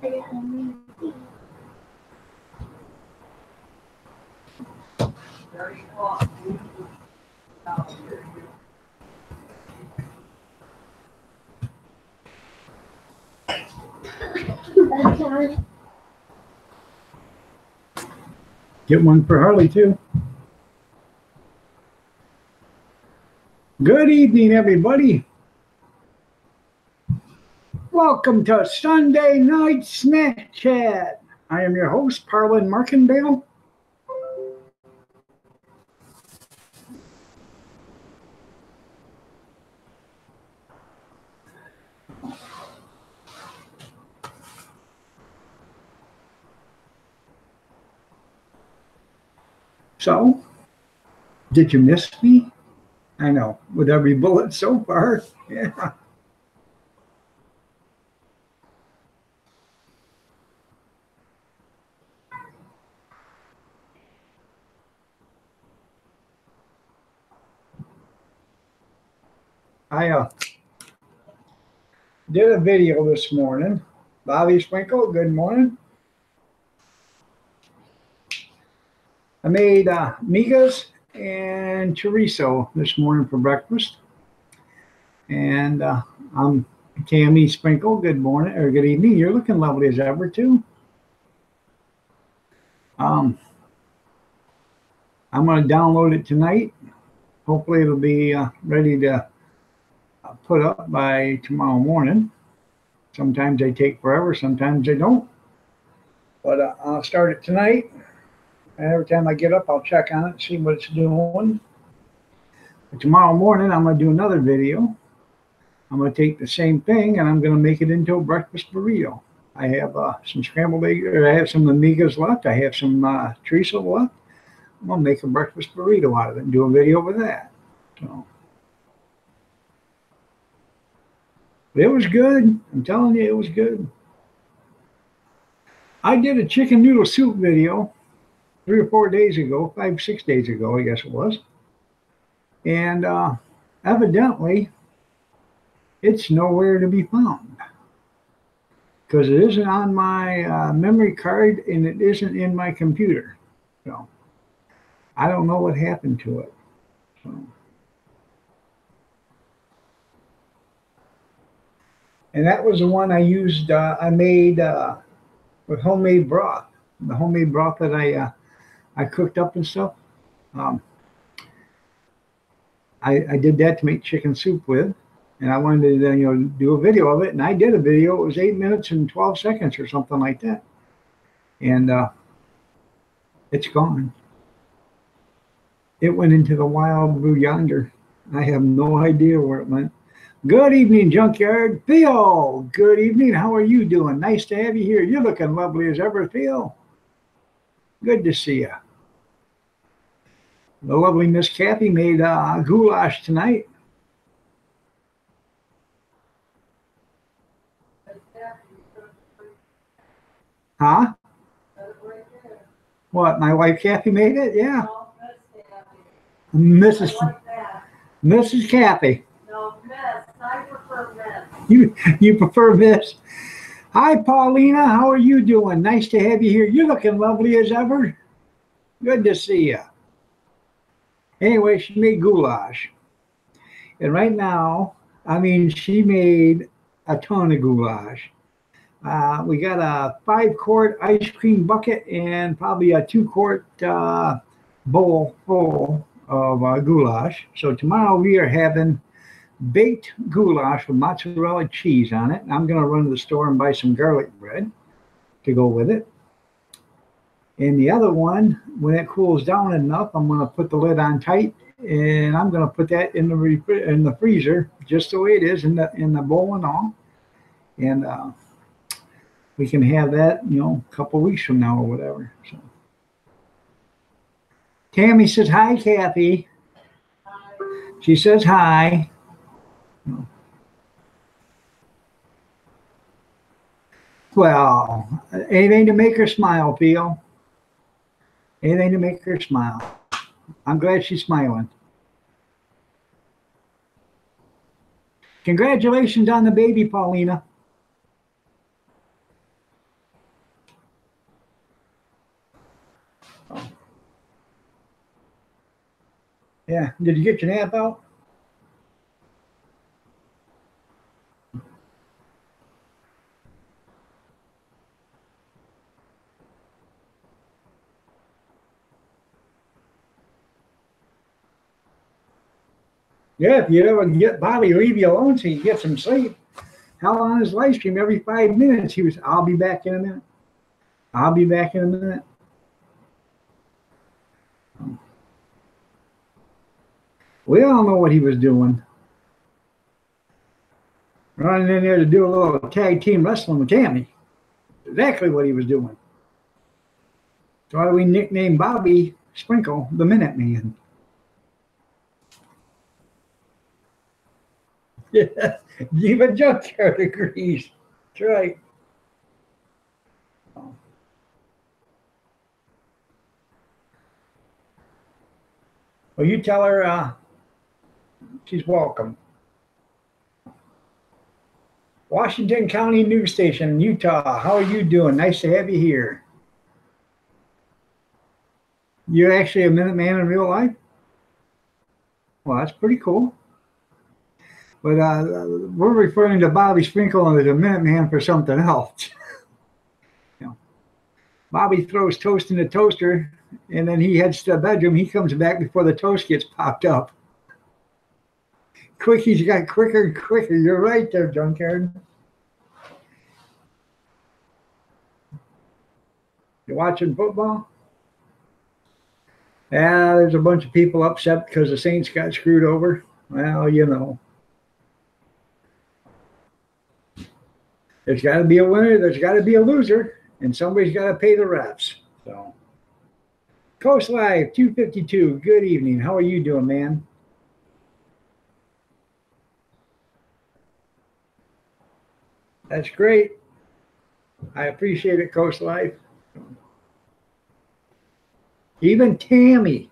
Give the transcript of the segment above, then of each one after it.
Get one for Harley, too. Good evening, everybody. Welcome to Sunday Night Snack Chat. I am your host, Parlin Markendale. So, did you miss me? I know, with every bullet so far. Yeah. I did a video this morning. Bobby Sprinkle, good morning. I made migas and chorizo this morning for breakfast. And I'm Tammy Sprinkle, good morning, or good evening. You're looking lovely as ever, too. I'm going to download it tonight. Hopefully it'll be ready to put up by tomorrow morning. Sometimes they take forever, sometimes they don't. But I'll start it tonight. And every time I get up, I'll check on it, see what it's doing. But tomorrow morning, I'm going to do another video. I'm going to take the same thing and I'm going to make it into a breakfast burrito. I have some scrambled eggs, or I have some amigas left. I have some chorizo left. I'm going to make a breakfast burrito out of it and do a video with that. So, but it was good. I'm telling you, it was good. I did a chicken noodle soup video 3 or 4 days ago, 5, 6 days ago, I guess it was. And evidently, it's nowhere to be found because it isn't on my memory card and it isn't in my computer. So I don't know what happened to it. So. And that was the one I used, I made with homemade broth. The homemade broth that I cooked up and stuff. I did that to make chicken soup with. And I wanted to do a video of it. And I did a video. It was 8 minutes and 12 seconds or something like that. And it's gone. It went into the wild blue yonder. I have no idea where it went. Good evening, Junkyard. Theo, good evening. How are you doing? Nice to have you here. You're looking lovely as ever, Theo. Good to see you. The lovely Miss Kathy made goulash tonight. Huh? What, my wife Kathy made it? Yeah. Mrs. Kathy. No, Miss. I prefer Miss. You prefer Miss? Hi, Paulina. How are you doing? Nice to have you here. You're looking lovely as ever. Good to see you. Anyway, she made goulash. And right now, I mean, she made a ton of goulash. We got a 5-quart ice cream bucket and probably a 2-quart bowl full of goulash. So tomorrow we are having baked goulash with mozzarella cheese on it. I'm going to run to the store and buy some garlic bread to go with it. And the other one, when it cools down enough, I'm going to put the lid on tight and I'm going to put that in the freezer just the way it is in the bowl and all. And we can have that, a couple weeks from now or whatever. So. Tammy says, hi, Kathy. Hi. She says hi. Well, anything to make her smile, Theo. Anything to make her smile. I'm glad she's smiling. Congratulations on the baby, Paulina. Yeah. Did you get your nap out? Yeah, if you ever get Bobby, leave you alone so you get some sleep. How on his live stream every 5 minutes he was, I'll be back in a minute. I'll be back in a minute. We all know what he was doing. Running in there to do a little tag team wrestling with Tammy. Exactly what he was doing. That's why we nicknamed Bobby Sprinkle the Minute Man. Yeah, even Junkyard agrees. That's right. Well, you tell her she's welcome. Washington County News Station, Utah. How are you doing? Nice to have you here. You're actually a Minuteman in real life? Well, that's pretty cool. But we're referring to Bobby Sprinkle as a Minuteman for something else. You know, Bobby throws toast in the toaster, and then he heads to the bedroom. He comes back before the toast gets popped up. Quickies got quicker and quicker. You're right there, Junkyard. You watching football? Yeah, there's a bunch of people upset because the Saints got screwed over. Well, you know. There's got to be a winner. There's got to be a loser. And somebody's got to pay the refs. So, Coast Live 252. Good evening. How are you doing, man? That's great. I appreciate it, Coast Life. Even Tammy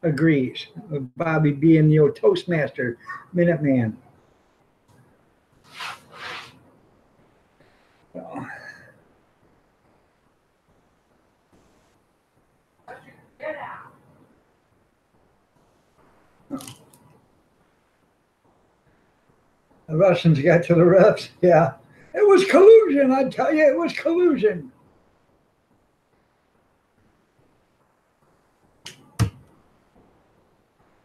agrees with Bobby being the Toastmaster Minuteman. So. The Russians got to the refs. Yeah. It was collusion. I tell you, it was collusion.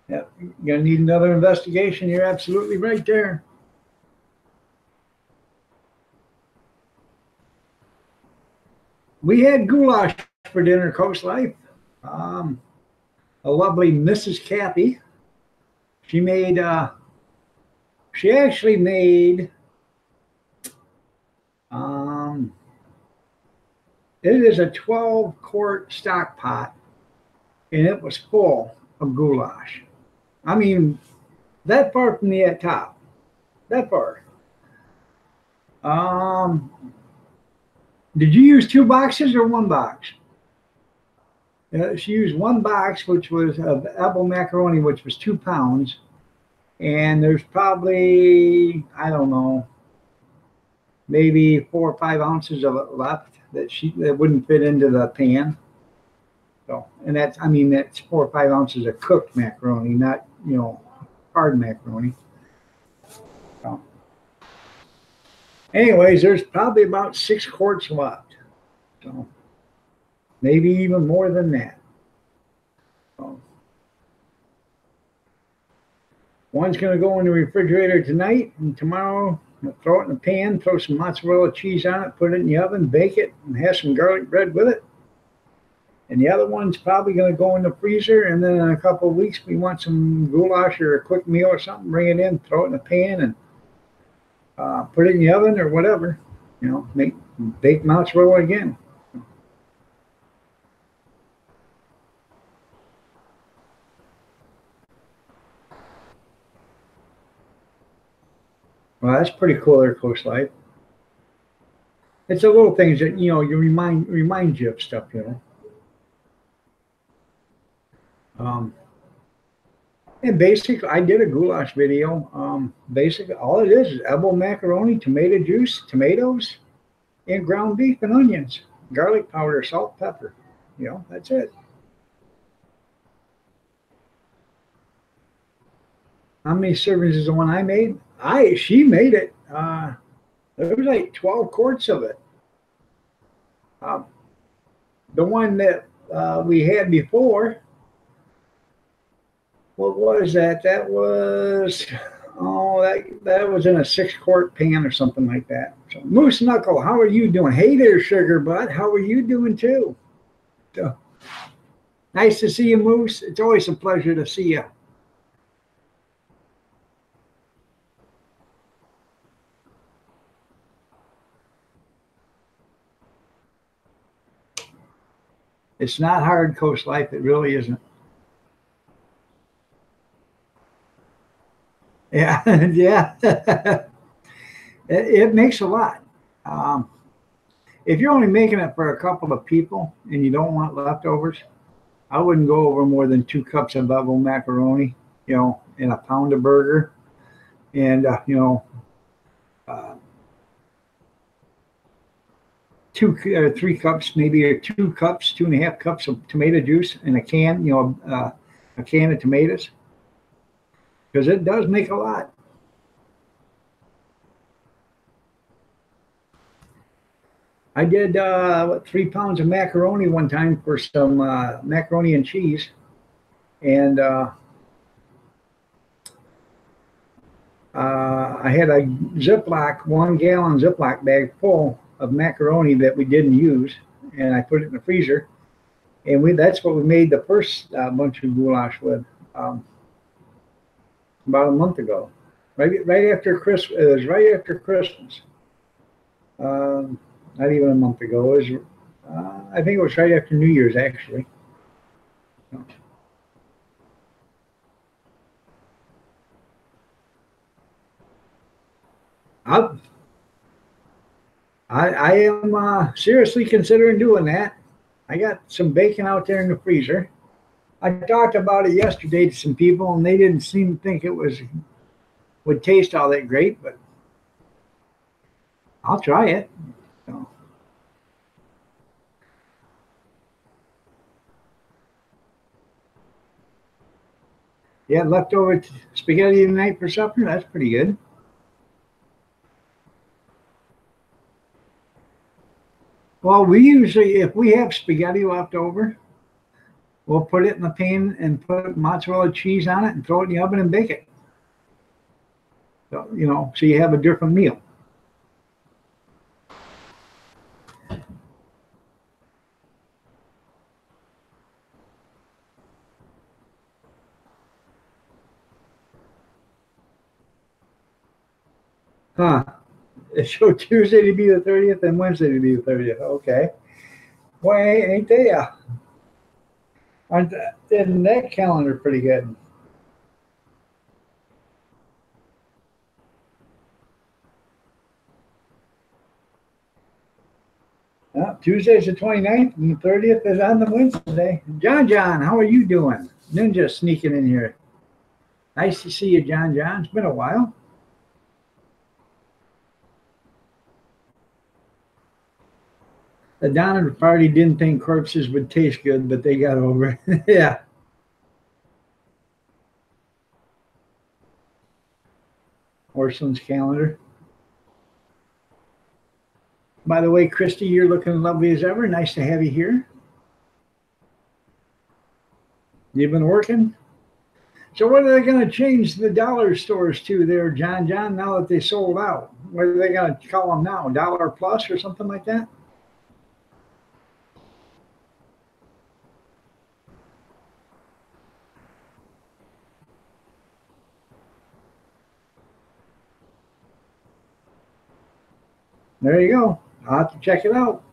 Yep. You're going to need another investigation. You're absolutely right there. We had goulash for dinner, Coast Life. A lovely Mrs. Kathy. She actually made, it is a 12-quart stock pot, and it was full of goulash. I mean, that far from the top. That far. Did you use 2 boxes or 1 box? She used 1 box, which was of apple macaroni, which was 2 pounds. And there's probably, I don't know, maybe 4 or 5 ounces of it left that wouldn't fit into the pan. So, and that's 4 or 5 ounces of cooked macaroni, not, hard macaroni. So, anyways, there's probably about 6 quarts left. So, maybe even more than that. So, one's going to go in the refrigerator tonight, and tomorrow I'll throw it in the pan, throw some mozzarella cheese on it, put it in the oven, bake it, and have some garlic bread with it. And the other one's probably going to go in the freezer, and then in a couple of weeks, we want some goulash or a quick meal or something, bring it in, throw it in the pan, and put it in the oven or whatever. Bake mozzarella again. Well, that's pretty cool there, Coast Life. It's the little things that, you remind you of stuff, And basically, I did a goulash video. Basically, all it is apple macaroni, tomato juice, tomatoes, and ground beef and onions, garlic powder, salt, pepper. That's it. How many servings is the one I made? She made it. There was like 12 quarts of it. Uh, the one that we had before, what was that? That was that was in a 6 quart pan or something like that. So, Moose Knuckle, how are you doing? Hey there, Sugar Butt. How are you doing too? So, nice to see you, Moose. It's always a pleasure to see you. It's not hard, Coast Life. It really isn't. Yeah, yeah. It makes a lot. Um, if you're only making it for a couple of people and you don't want leftovers, I wouldn't go over more than 2 cups of level macaroni, in a pound of burger, and uh, 3 cups, maybe, or 2 cups, 2.5 cups of tomato juice in a can, a can of tomatoes, because it does make a lot. I did 3 pounds of macaroni one time for some macaroni and cheese, and I had a Ziploc, 1 gallon Ziploc bag full of macaroni that we didn't use, and I put it in the freezer. And that's what we made the first bunch of goulash with, um, about a month ago, right after Christmas. It was right after Christmas. Not even a month ago. It was, I think it was right after New Year's, actually. I, I am seriously considering doing that. I got some bacon out there in the freezer. I talked about it yesterday to some people, and they didn't seem to think it would taste all that great, but I'll try it. So, yeah, leftover spaghetti tonight for supper. That's pretty good. Well, we usually, if we have spaghetti left over, we'll put it in the pan and put mozzarella cheese on it and throw it in the oven and bake it. So, so you have a different meal. Huh. So Tuesday to be the 30th and Wednesday to be the 30th. Okay. Boy, ain't they? Isn't that calendar pretty good? Tuesday's the 29th and the 30th is on the Wednesday. John, how are you doing? Ninja sneaking in here. Nice to see you, John. It's been a while. The Donner Party didn't think corpses would taste good, but they got over it. Yeah. Orson calendar. By the way, Christy, you're looking lovely as ever. Nice to have you here. You've been working? So what are they going to change the dollar stores to there, John, now that they sold out? What are they going to call them now? Dollar Plus or something like that? There you go. I'll have to check it out.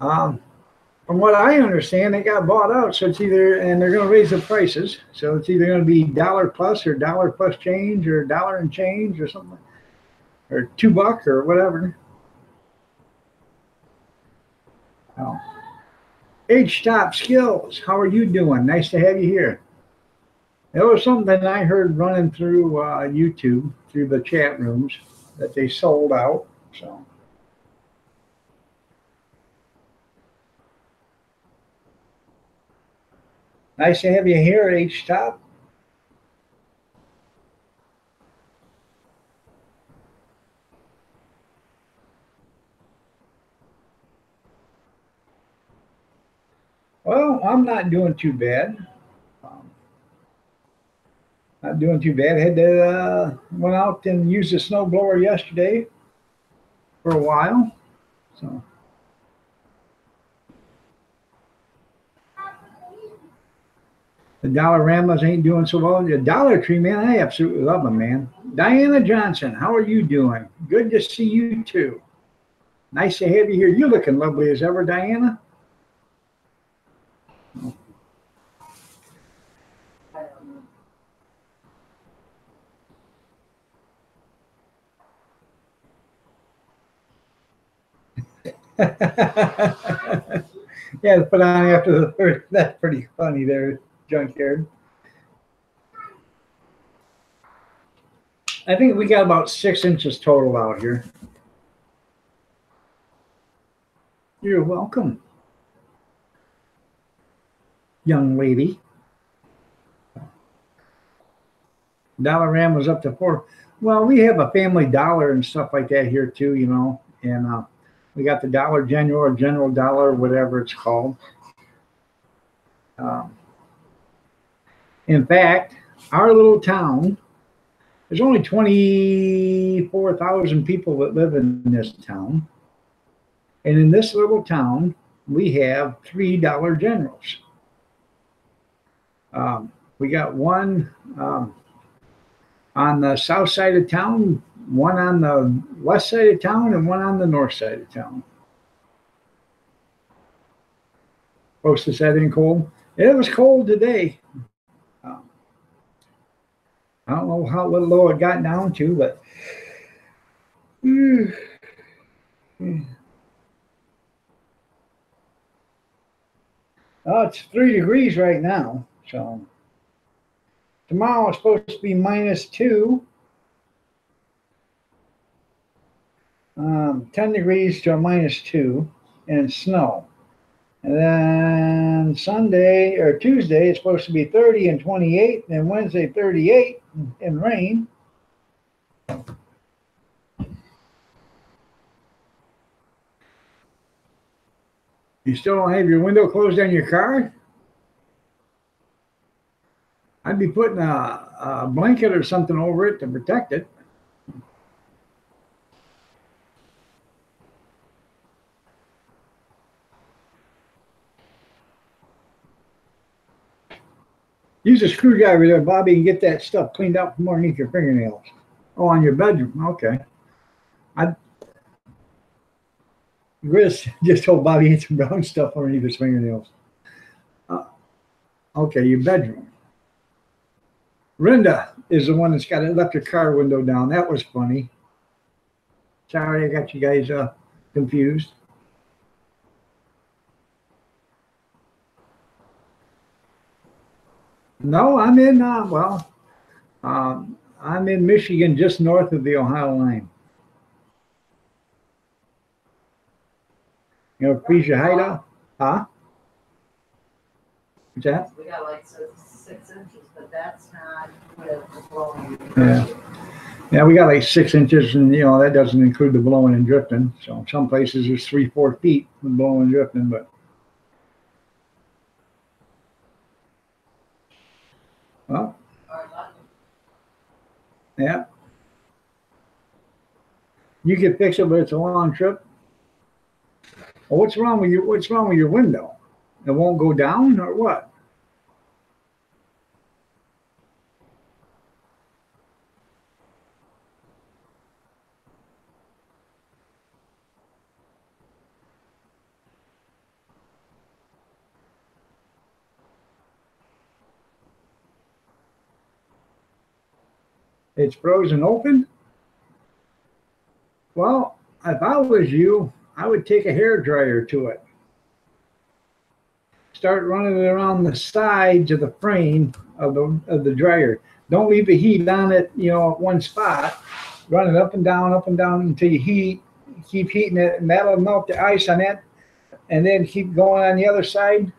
Um, from what I understand, they got bought out, so it's either, and they're going to raise the prices, so it's either going to be Dollar Plus or Dollar Plus Change or Dollar and Change or something, or $2 or whatever. Oh. H Top Skills, how are you doing? Nice to have you here. There was something I heard running through YouTube, through the chat rooms, that they sold out. So nice to have you here, H Top. I'm not doing too bad. Not doing too bad. Had to went out and used a snow blower yesterday for a while. So the Dollar-Ramas ain't doing so well. The Dollar Tree, man, I absolutely love them, man. Diana Johnson, how are you doing? Good to see you too. Nice to have you here. You're looking lovely as ever, Diana. Yeah, to put on after the third. That's pretty funny there, Junkyard. I think we got about 6 inches total out here. You're welcome, young lady. Dollar-Ram was up to 4. Well, we have a Family Dollar and stuff like that here too, you know, and we got the Dollar General or General Dollar, whatever it's called. In fact, our little town, there's only 24,000 people that live in this town. And in this little town, we have 3 Dollar Generals. We got one on the south side of town, one on the west side of town, and one on the north side of town. Supposed to set in cold. It was cold today. I don't know how low it got down to, but oh, it's 3 degrees right now. So tomorrow it's supposed to be -2. 10 degrees to a -2 and snow. And then Sunday or Tuesday it's supposed to be 30 and 28, and Wednesday 38 and rain. You still don't have your window closed on your car? I'd be putting a blanket or something over it to protect it. Use a screwdriver there, Bobby, and get that stuff cleaned out from underneath your fingernails. Oh, on your bedroom. Okay. Chris just told Bobby he had some brown stuff underneath his fingernails. Okay, your bedroom. Renda is the one that's got left her car window down. That was funny. Sorry, I got you guys confused. No, I'm in, I'm in Michigan, just north of the Ohio line. You know, Freesia Haida? Huh? What's that? We got like 6 inches, but that's not with the blowing. Yeah. Yeah, we got like 6 inches, and you know that doesn't include the blowing and drifting. So some places there's 3-4 feet with blowing and drifting, but well, yeah, you can fix it, but it's a long trip. Well, what's wrong with your window? It won't go down, or what? It's frozen open? Well, if I was you, I would take a hair dryer to it. Start running it around the sides of the frame of the dryer. Don't leave the heat on it, you know, at one spot. Run it up and down until you keep heating it, and that'll melt the ice on it. And then keep going on the other side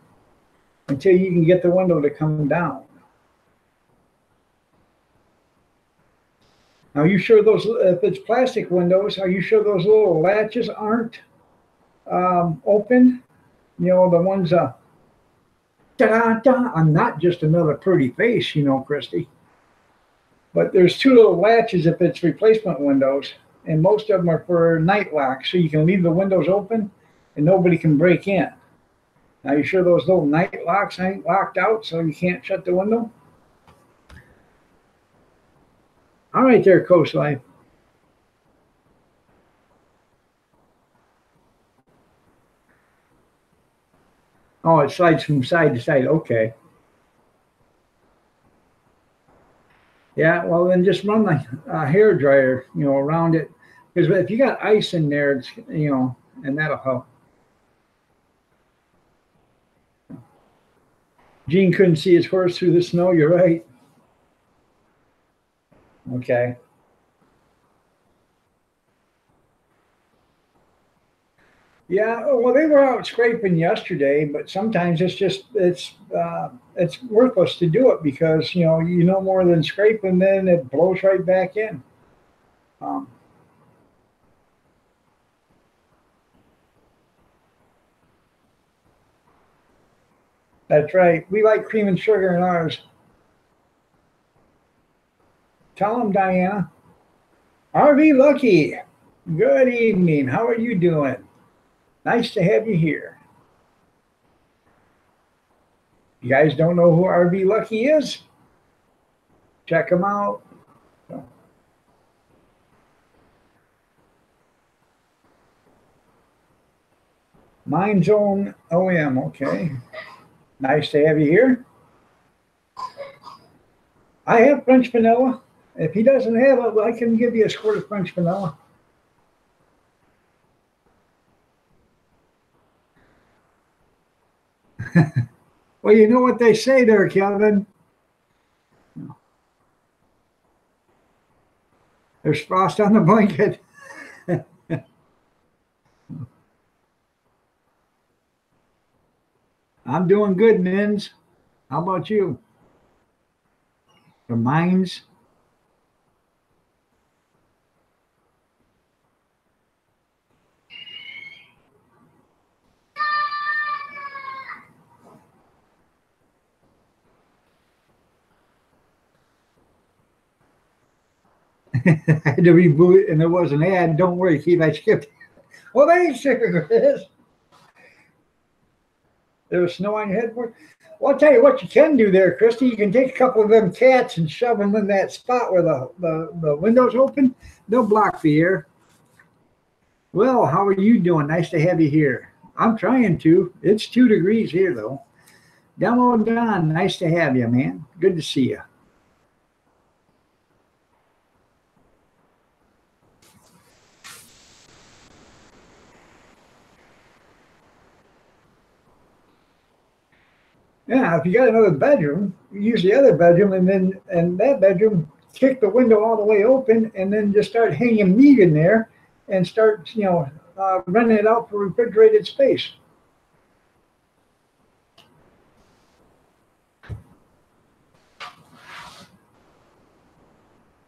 until you can get the window to come down. Now, are you sure those, if it's plastic windows, are you sure those little latches aren't open? You know, the ones, Da-da-da. I'm not just another pretty face, you know, Christy. But there's two little latches if it's replacement windows, and most of them are for night locks, so you can leave the windows open and nobody can break in. Now, you sure those little night locks ain't locked out so you can't shut the window? All right there, Coastline. Oh, it slides from side to side. Okay. Yeah, well, then just run the hair dryer, you know, around it. Because if you got ice in there, it's, you know, and that'll help. Gene couldn't see his horse through the snow. You're right. Okay. Yeah, well, they were out scraping yesterday, but sometimes it's worthless to do it because you know more than scraping, then it blows right back in. Um, that's right. We like cream and sugar in ours. Tell them, Diana. RV Lucky. Good evening. How are you doing? Nice to have you here. You guys don't know who RV Lucky is? Check him out. Mind Zone OM. Okay. Nice to have you here. I have French vanilla. If he doesn't have it, I can give you a squirt of French vanilla. Well, you know what they say there, Kevin. There's frost on the blanket. I'm doing good, Mins. How about you? The mines? I had to reboot it, and there was an ad. Don't worry, Keith, I skipped. Well, thanks, Chris. There was snow on your headboard. Well, I'll tell you what you can do there, Christy. You can take a couple of them cats and shove them in that spot where the window's open. They'll block the air. Well, how are you doing? Nice to have you here. I'm trying to. It's 2 degrees here, though. Demo Don, nice to have you, man. Good to see you. Yeah, if you got another bedroom, you use the other bedroom, and that bedroom, kick the window all the way open, and then just start hanging meat in there, and start renting it out for refrigerated space.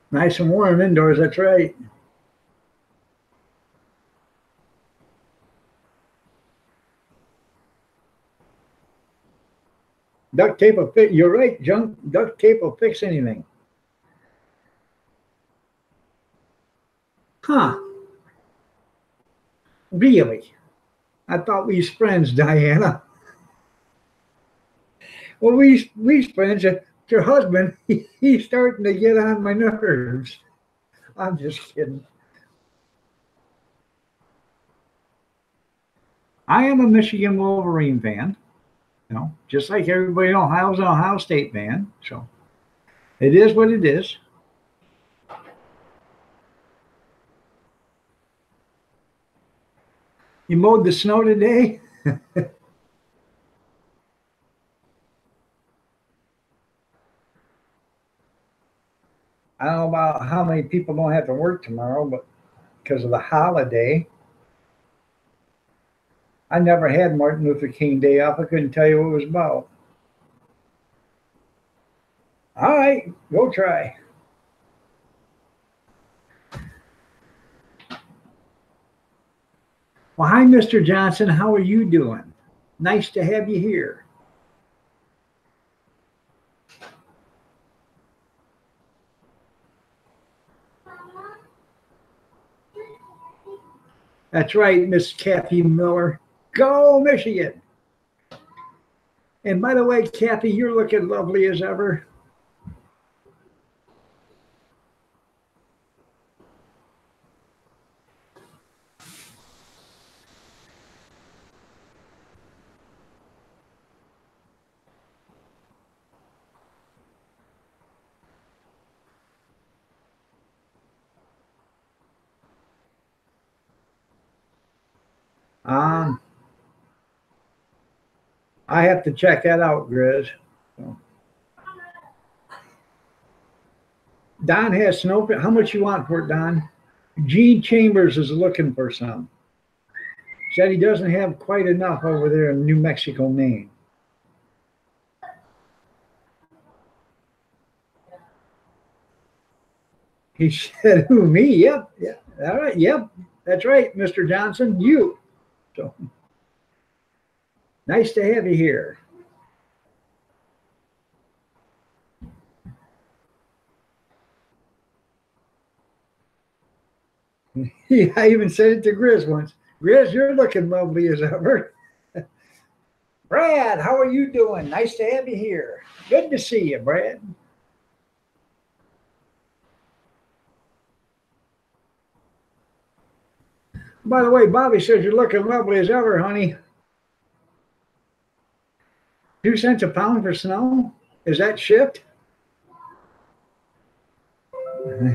Nice and warm indoors. That's right. Duct tape will fix. You're right, Junk. Duct tape will fix anything. Huh? Really? I thought we was friends, Diana. Well, we friends. Your husband, he's starting to get on my nerves. I'm just kidding. I am a Michigan Wolverine fan. Just like everybody in Ohio's an Ohio State fan. So it is what it is. You mowed the snow today? I don't know about how many people don't have to work tomorrow, but because of the holiday. I never had Martin Luther King Day off. I couldn't tell you what it was about. All right, go try. Well, hi, Mr. Johnson. How are you doing? Nice to have you here. That's right, Miss Kathy Miller. Go Michigan. And by the way, Kathy, you're looking lovely as ever. Um, I have to check that out, Grizz. Don has snow. How much you want for it, Don? Gene Chambers is looking for some. Said he doesn't have quite enough over there in New Mexico, Maine. He said, "Who, me? Yep, yeah, all right, yep, that's right, Mr. Johnson, you." So nice to have you here. Yeah, I even said it to Grizz once. Grizz, you're looking lovely as ever. Brad, how are you doing? Nice to have you here. Good to see you, Brad. By the way, Bobby says you're looking lovely as ever, honey. 2 cents a pound for snow? Is that shipped?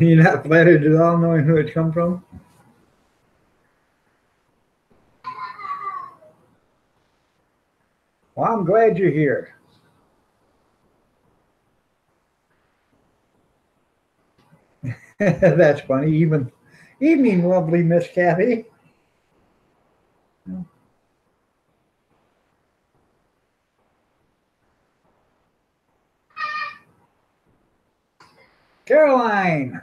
You're not flattered at all knowing who it come from? Well, I'm glad you're here. That's funny. Evening, lovely Miss Kathy. Caroline,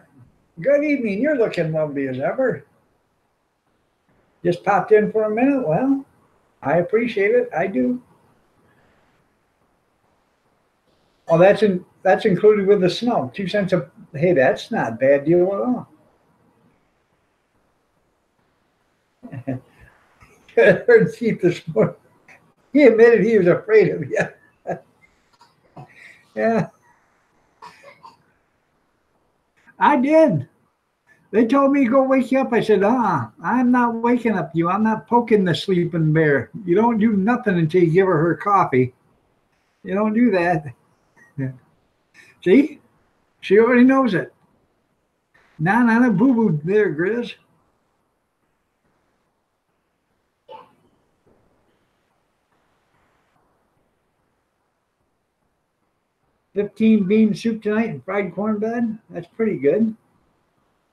good evening. You're looking lovely as ever. Just popped in for a minute. Well, I appreciate it. I do. Oh, that's included with the snow. 2 cents a hey, that's not a bad deal at all. Heard Keith this morning. He admitted he was afraid of you. Yeah, I did. They told me to go wake you up. I said, I'm not waking up you. I'm not poking the sleeping bear. You don't do nothing until you give her coffee. You don't do that. See? She already knows it. Nah, not a boo boo there, Grizz. 15 bean soup tonight and fried corn bed. That's pretty good.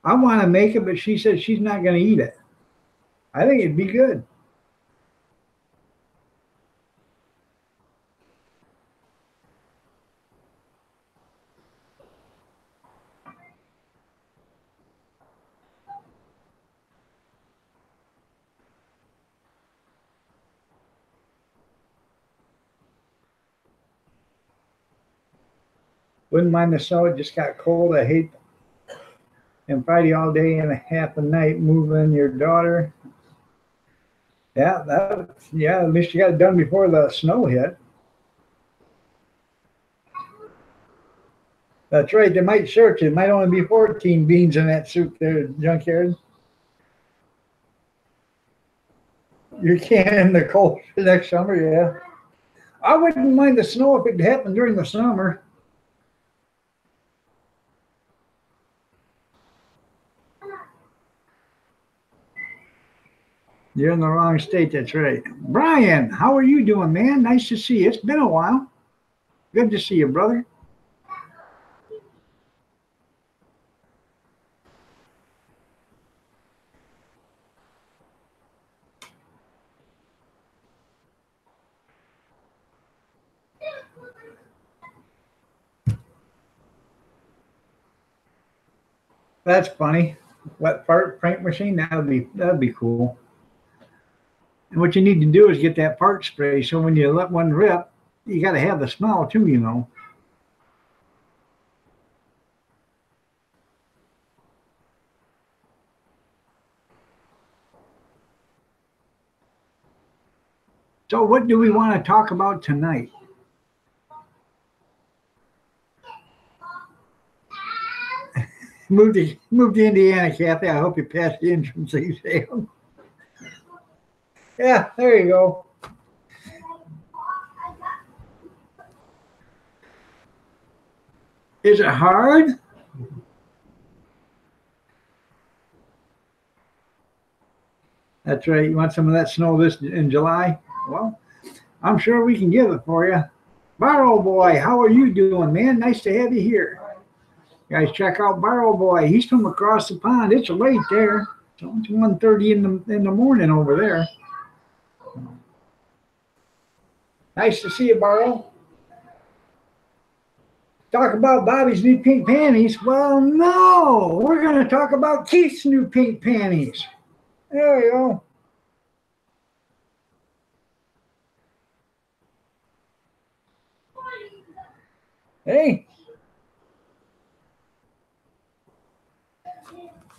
I want to make it, but she said she's not going to eat it. I think it'd be good. Wouldn't mind the snow. It just got cold. I hate and Friday all day and a half a night moving your daughter. Yeah, at least you got it done before the snow hit. That's right. They might search it. Might only be 14 beans in that soup there, junkyard. You're canning the cold for next summer, yeah. I wouldn't mind the snow if it happened during the summer. You're in the wrong state, that's right. Brian, how are you doing, man? Nice to see you. It's been a while. Good to see you, brother. That's funny. Wet part print machine? That'd be cool. And what you need to do is get that part spray so when you let one rip, you gotta have the smell too, you know. So what do we want to talk about tonight? Move to Indiana, Kathy. I hope you passed the entrance exam. Yeah, there you go. Is it hard? That's right. You want some of that snow this in July? Well, I'm sure we can give it for you. Barrel Boy, how are you doing, man? Nice to have you here. Guys, check out Barrel Boy. He's from across the pond. It's late there. It's 1:30 in the morning over there. Nice to see you, Barrel. Talk about Bobby's new pink panties. Well, no, we're going to talk about Keith's new pink panties. There you go. Hey.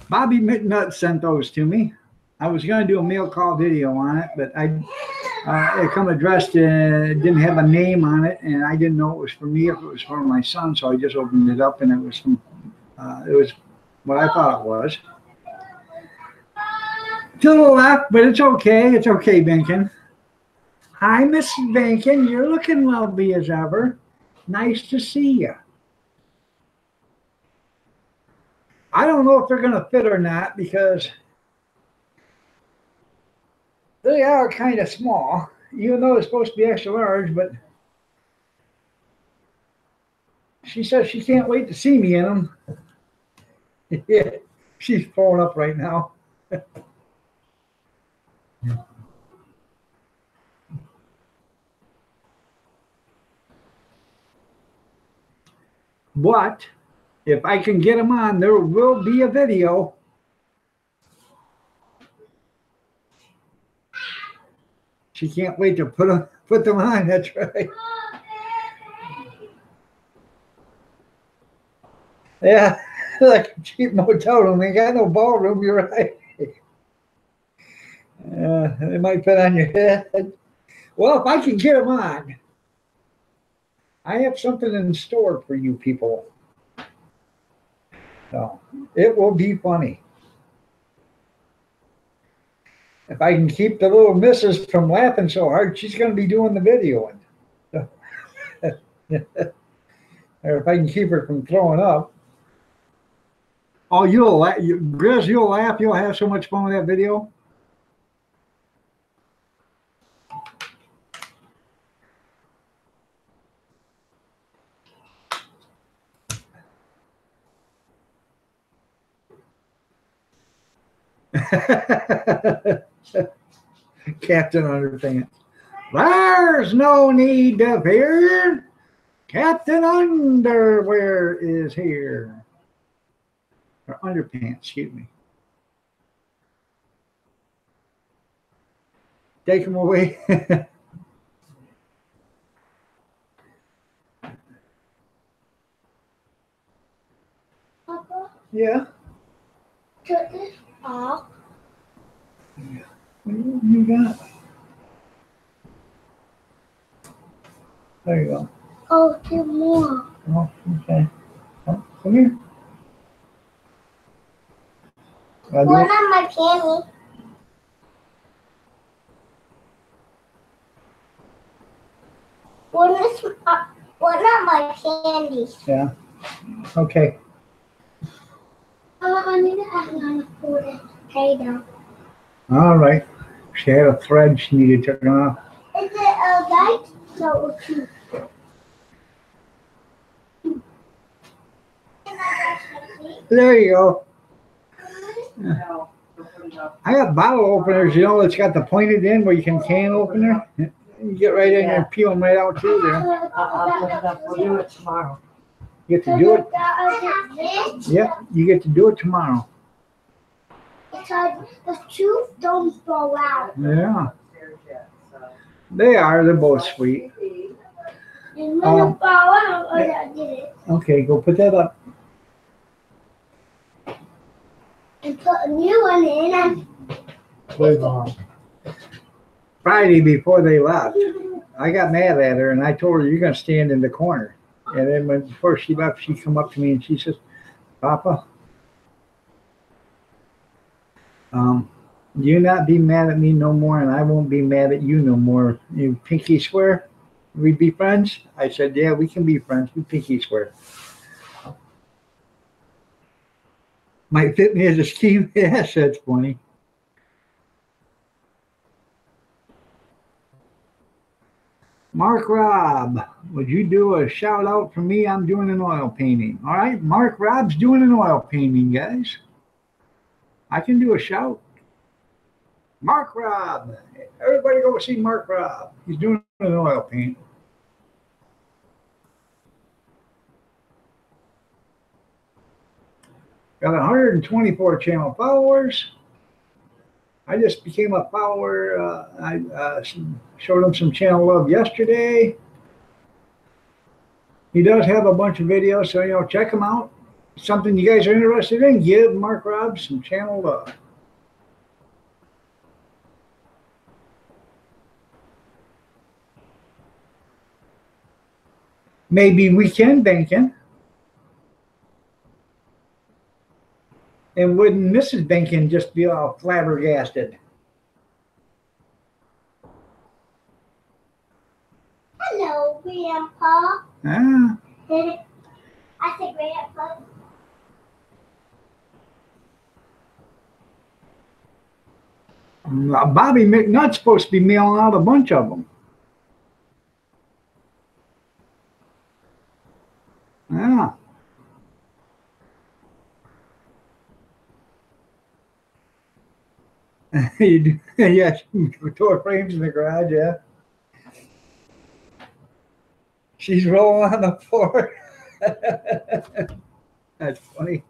Bobby McNutt sent those to me. I was going to do a mail call video on it, but it come addressed, didn't have a name on it, and I didn't know it was for me, if it was for my son, so I just opened it up, and it was what I thought it was. To the left, but it's okay. It's okay, Benkin. Hi, Mrs. Benkin. You're looking lovely as ever. Nice to see you. I don't know if they're going to fit or not because they are kind of small, even though they're supposed to be extra large, but she says she can't wait to see me in them. Yeah, she's pulling up right now. But if I can get them on, there will be a video. She can't wait to put them on. That's right. Yeah, like a cheap motel room. They got no ballroom. You're right. They might fit on your head. Well, if I can get them on, I have something in store for you people. So it will be funny. If I can keep the little missus from laughing so hard, she's going to be doing the videoing. Or if I can keep her from throwing up. Oh, you'll laugh. Grizz, you'll laugh. You'll have so much fun with that video. Captain Underpants. There's no need to fear. Captain Underwear is here. Or Underpants, excuse me. Take him away. Papa, Yeah. took this off. What you got? There you go. Oh, two more. Oh, okay. Oh, come here. One on my panty. One on my panties. Yeah. Okay. I need to add another for the potato. All right. She had a thread she needed taken off. Is it a light? No, it's two. There you go. No, don't put it up. I got bottle openers, you know, it's got the pointed end where you can opener. You get right in there and peel them right out through there. I'll put it up. We'll do it tomorrow. You get to do it. This, Yep, you get to do it tomorrow. because the two don't fall out. Yeah, Upstairs yet, so. they are. They're both sweet. And when it fall out, I did it. Okay, go put that up. And put a new one in and Play along. Friday before they left. I got mad at her and I told her, you're going to stand in the corner. And then before she left, she come up to me and she says, Papa, you not be mad at me no more, and I won't be mad at you no more. You pinky swear we'd be friends? I said, yeah, we can be friends. We pinky swear. Might fit me as a scheme. Yes, that's funny. Mark Robb, would you do a shout out for me? I'm doing an oil painting. All right, Mark Robb's doing an oil painting, guys. I can do a shout. Mark Robb. Everybody go see Mark Robb. He's doing an oil painting. Got 124 channel followers. I just became a follower. I showed him some channel love yesterday. He does have a bunch of videos, so check him out. Something you guys are interested in, give Mark Robb some channel love. Maybe weekend banking. And wouldn't Mrs. Benkin just be all flabbergasted? Hello, Grandpa. Ah. I said Grandpa. Bobby McNutt's supposed to be mailing out a bunch of them. Yeah. You do, yeah, door frames in the garage, yeah. She's rolling on the floor. That's funny.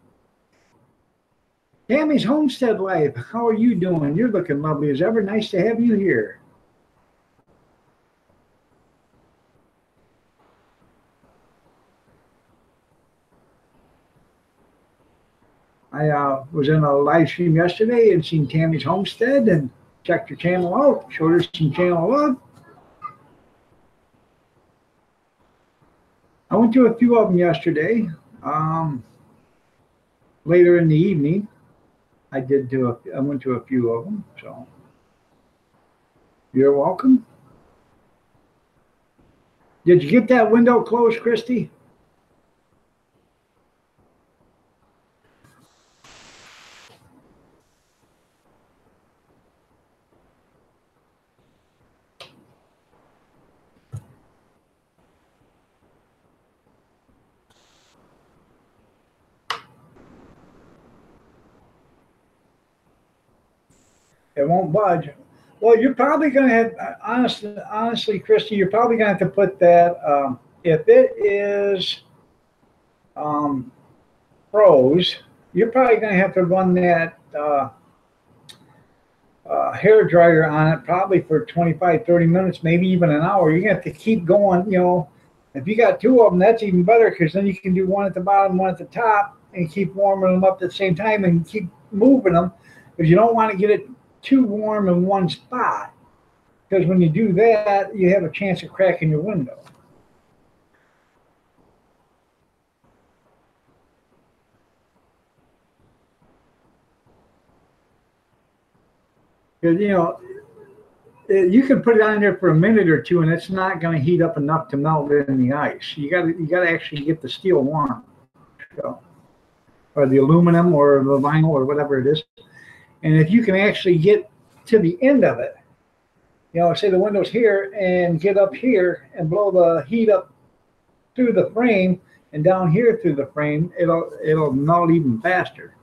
Tammy's Homestead Life, how are you doing? You're looking lovely as ever. Nice to have you here. I was in a live stream yesterday and seen Tammy's Homestead and checked her channel out, showed her some channel love. I went to a few of them yesterday. Later in the evening, I went to a few of them. So you're welcome. Did you get that window closed, Christy? It won't budge. Well, you're probably going to have, honestly, Christy, you're probably going to have to put that, if it is froze, you're probably going to have to run that hair dryer on it probably for 25, 30 minutes, maybe even an hour. You're going to have to keep going, If you got two of them, that's even better because then you can do one at the bottom, one at the top, and keep warming them up at the same time and keep moving them because you don't want to get it too warm in one spot because when you do that, you have a chance of cracking your window. Because, you can put it on there for a minute or two and it's not going to heat up enough to melt in the ice. You got to actually get the steel warm, or the aluminum or the vinyl or whatever it is. And if you can actually get to the end of it, say the window's here and get up here and blow the heat up through the frame and down here through the frame, it'll melt even faster.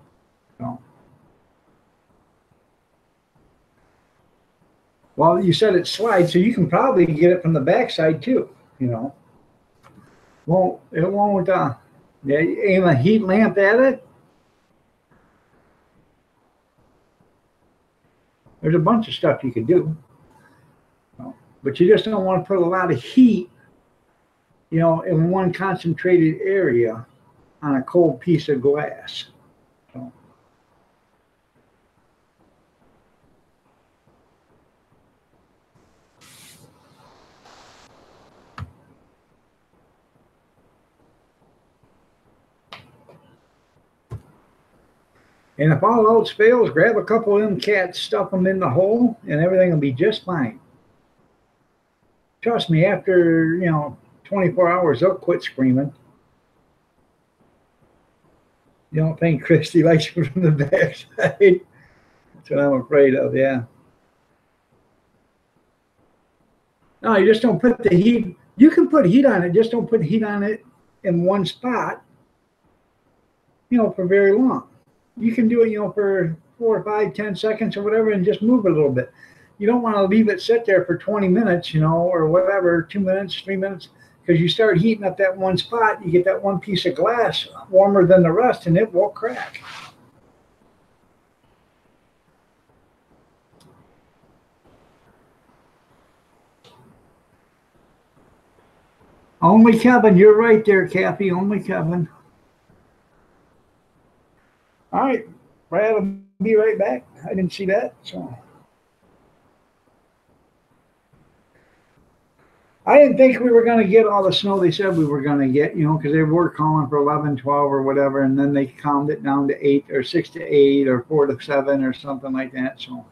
Well, you said it slides, so you can probably get it from the backside too. It won't. Yeah, you aim a heat lamp at it. There's a bunch of stuff you can do, but you just don't want to put a lot of heat, in one concentrated area on a cold piece of glass. And if all else fails, grab a couple of them cats, stuff them in the hole, and everything will be just fine. Trust me, after 24 hours, they'll quit screaming. You don't think Christy likes you from the backside? That's what I'm afraid of. Yeah. No, you just don't put the heat. You can put heat on it, just don't put heat on it in one spot, for very long. You can do it, for 4 or 5, 10 seconds or whatever, and just move it a little bit. You don't want to leave it sit there for 20 minutes, or whatever, 2 minutes, 3 minutes, because you start heating up that one spot, you get that one piece of glass warmer than the rest, and it will crack. Only Kevin, you're right there, Kathy. Only Kevin. All right, Brad will be right back. I didn't see that, so. I didn't think we were going to get all the snow they said we were going to get, because they were calling for 11, 12 or whatever, and then they calmed it down to 8 or 6 to 8 or 4 to 7 or something like that. So,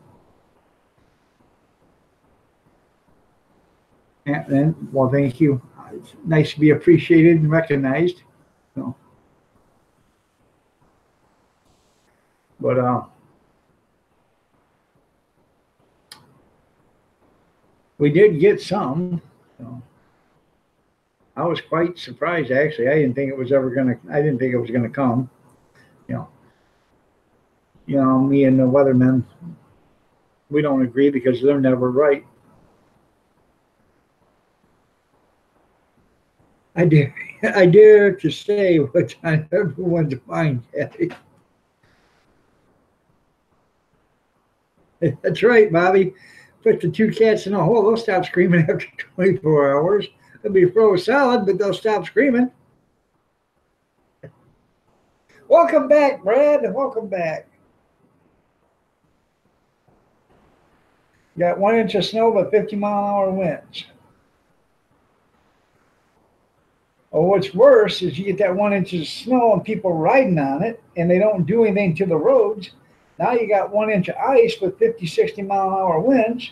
and then, well, thank you. It's nice to be appreciated and recognized. So, but we did get some. So. I was quite surprised, actually. I didn't think it was going to come. Me and the weathermen, we don't agree because they're never right. I dare to say what on everyone's mind, Kathy. That's right, Bobby. Put the two cats in a hole, they'll stop screaming after 24 hours. They'll be froze solid, but they'll stop screaming. Welcome back, Brad. Welcome back. Got 1 inch of snow, but 50-mile-an-hour winds. Oh, what's worse is you get that 1 inch of snow and people riding on it, and they don't do anything to the roads. Now you got 1 inch of ice with 50, 60-mile-an-hour winds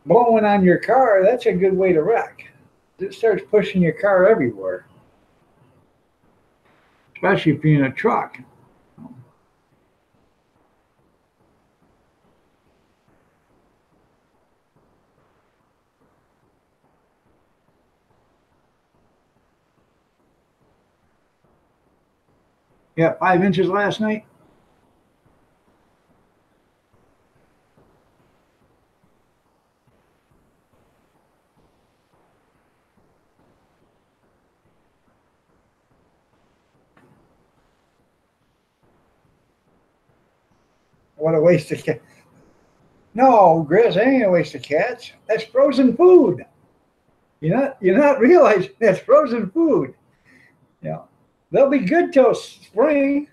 blowing on your car. That's a good way to wreck. It starts pushing your car everywhere, especially if you're in a truck. Yeah, 5 inches last night. What a waste of cat. No, Grizz, that ain't a waste of cats. That's frozen food. You're not realizing that's frozen food. Yeah. They'll be good till spring.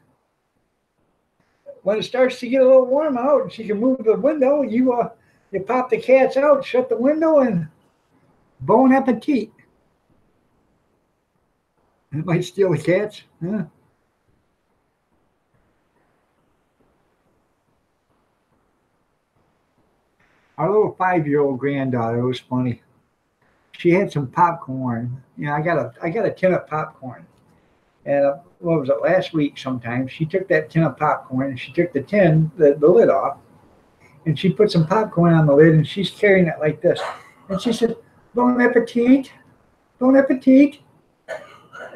When it starts to get a little warm out and she can move the window, you pop the cats out, shut the window, and bon appetit. It might steal the cats. Huh? Our little 5-year-old granddaughter, it was funny. She had some popcorn. I got a tin of popcorn. And what was it, last week sometime, she took that tin of popcorn and she took the tin, the lid off, and she put some popcorn on the lid and she's carrying it like this. And she said, bon appetit, bon appetit.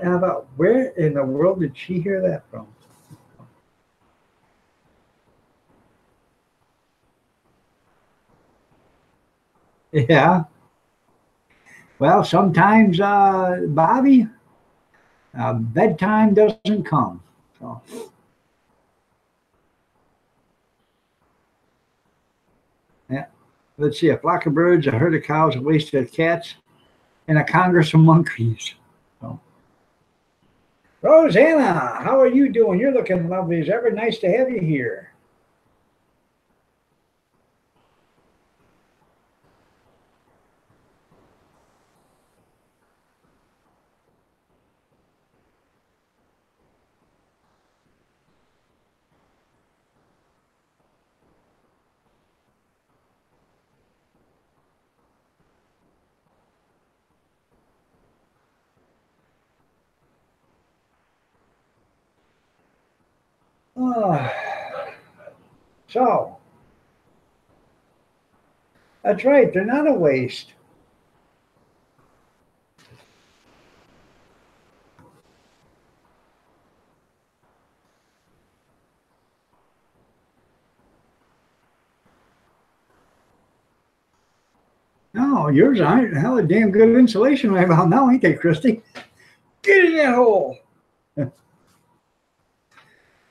And I thought, where in the world did she hear that from? Yeah. Well, sometimes, Bobby, bedtime doesn't come. So. Yeah. Let's see, a flock of birds, a herd of cows, a waste of cats, and a congress of monkeys. So. Rosanna, how are you doing? You're looking lovely as ever. Nice to have you here. Ah, so, that's right. They're not a waste. No, yours aren't. Hell, a damn good insulation right about now, ain't they, Christy? Get in that hole.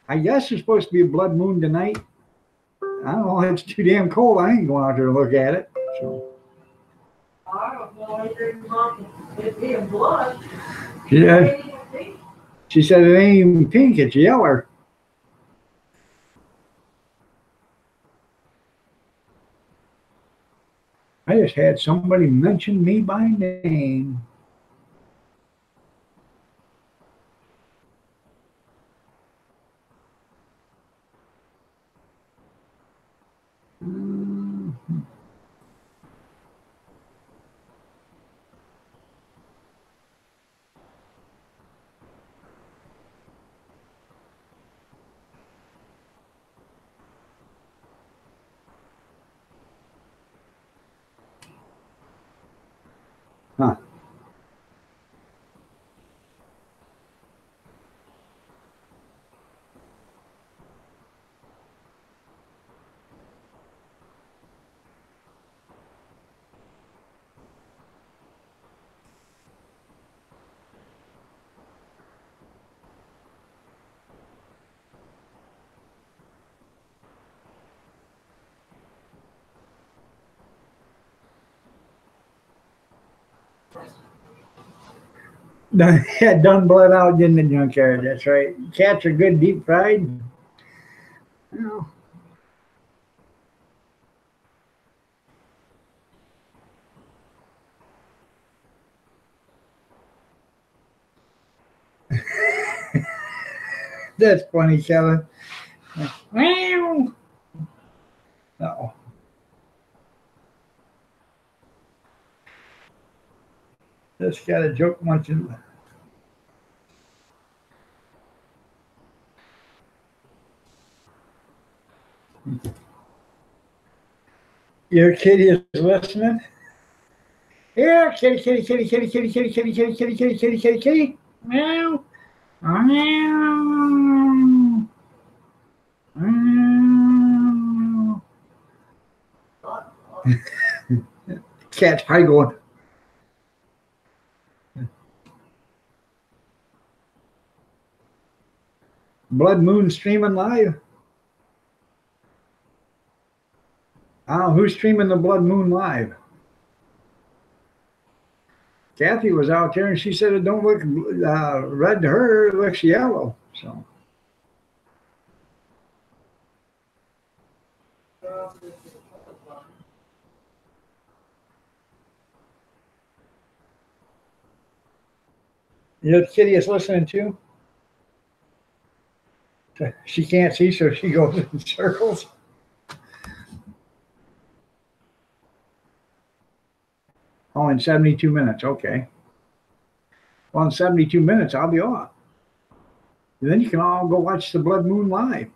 I guess it's supposed to be a blood moon tonight. I don't know. It's too damn cold. I ain't going out there to look at it. So. I don't know anything about it being blood. Yeah. She said it ain't even pink. It's yellow. I just had somebody mention me by name. Huh. Yeah, done blood out in the junkyard. That's right. Cats are good deep fried. You know. That's funny, Kevin. Meow. Uh-oh. This got a joke munching. Your kitty is listening. Here, kitty, kitty, kitty, kitty, kitty, kitty, kitty, kitty, kitty, kitty, kitty, kitty, kitty. Meow. Meow. Meow. Cat's probably going. Blood moon streaming live. I don't know who's streaming the blood moon live. Kathy was out there and she said it don't look red to her, it looks yellow. So you know, the kitty is listening too. She can't see, so she goes in circles. Oh, in 72 minutes. Okay. Well, in 72 minutes, I'll be off. And then you can all go watch the Blood Moon live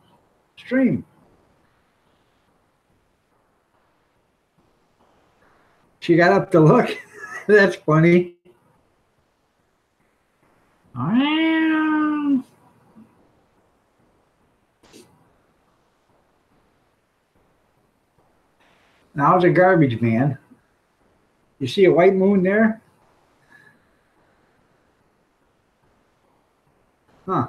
stream. She got up to look. That's funny. Now it's a garbage man. You see a white moon there? Huh.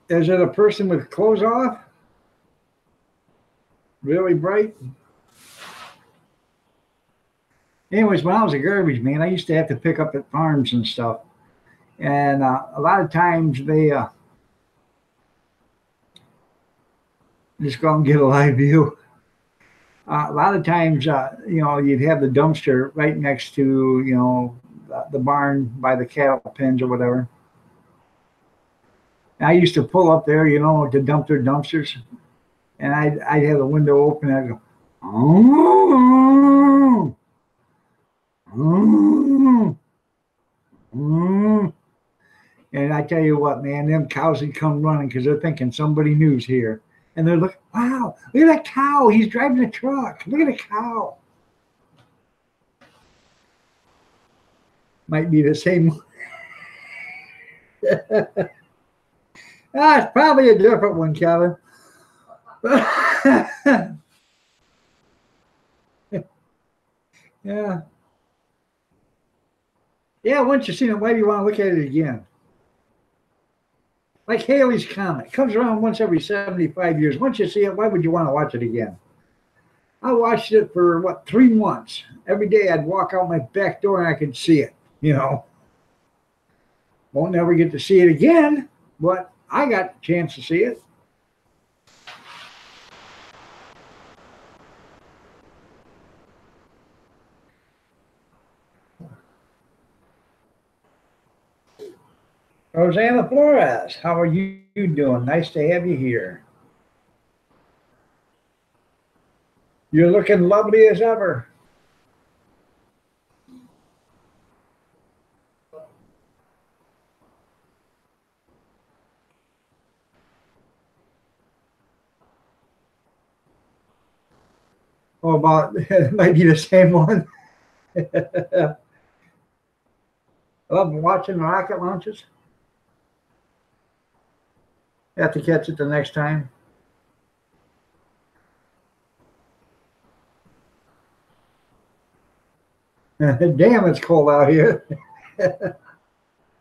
Is it a person with clothes off? Really bright? Anyways, when I was a garbage man, I used to have to pick up at farms and stuff. And a lot of times they just go and get a live view. A lot of times, you know, you'd have the dumpster right next to, you know, the barn by the cattle pens or whatever. And I used to pull up there, you know, to dump their dumpsters. And I'd have the window open and I'd go, oh, oh, oh. And I tell you what, man, them cows would come running because they're thinking somebody new's here. And they're looking, wow, look at that cow. He's driving a truck. Look at the cow. Might be the same. It's probably a different one, Kevin. Yeah. Yeah, once you've seen it, why do you want to look at it again? Like Halley's Comet. It comes around once every 75 years. Once you see it, why would you want to watch it again? I watched it for, 3 months. Every day I'd walk out my back door and I could see it, Won't never get to see it again, but I got the chance to see it. Rosanna Flores, how are you doing? Nice to have you here. You're looking lovely as ever. Oh, about it might be the same one. I love watching rocket launches. Have to catch it the next time. Damn, it's cold out here.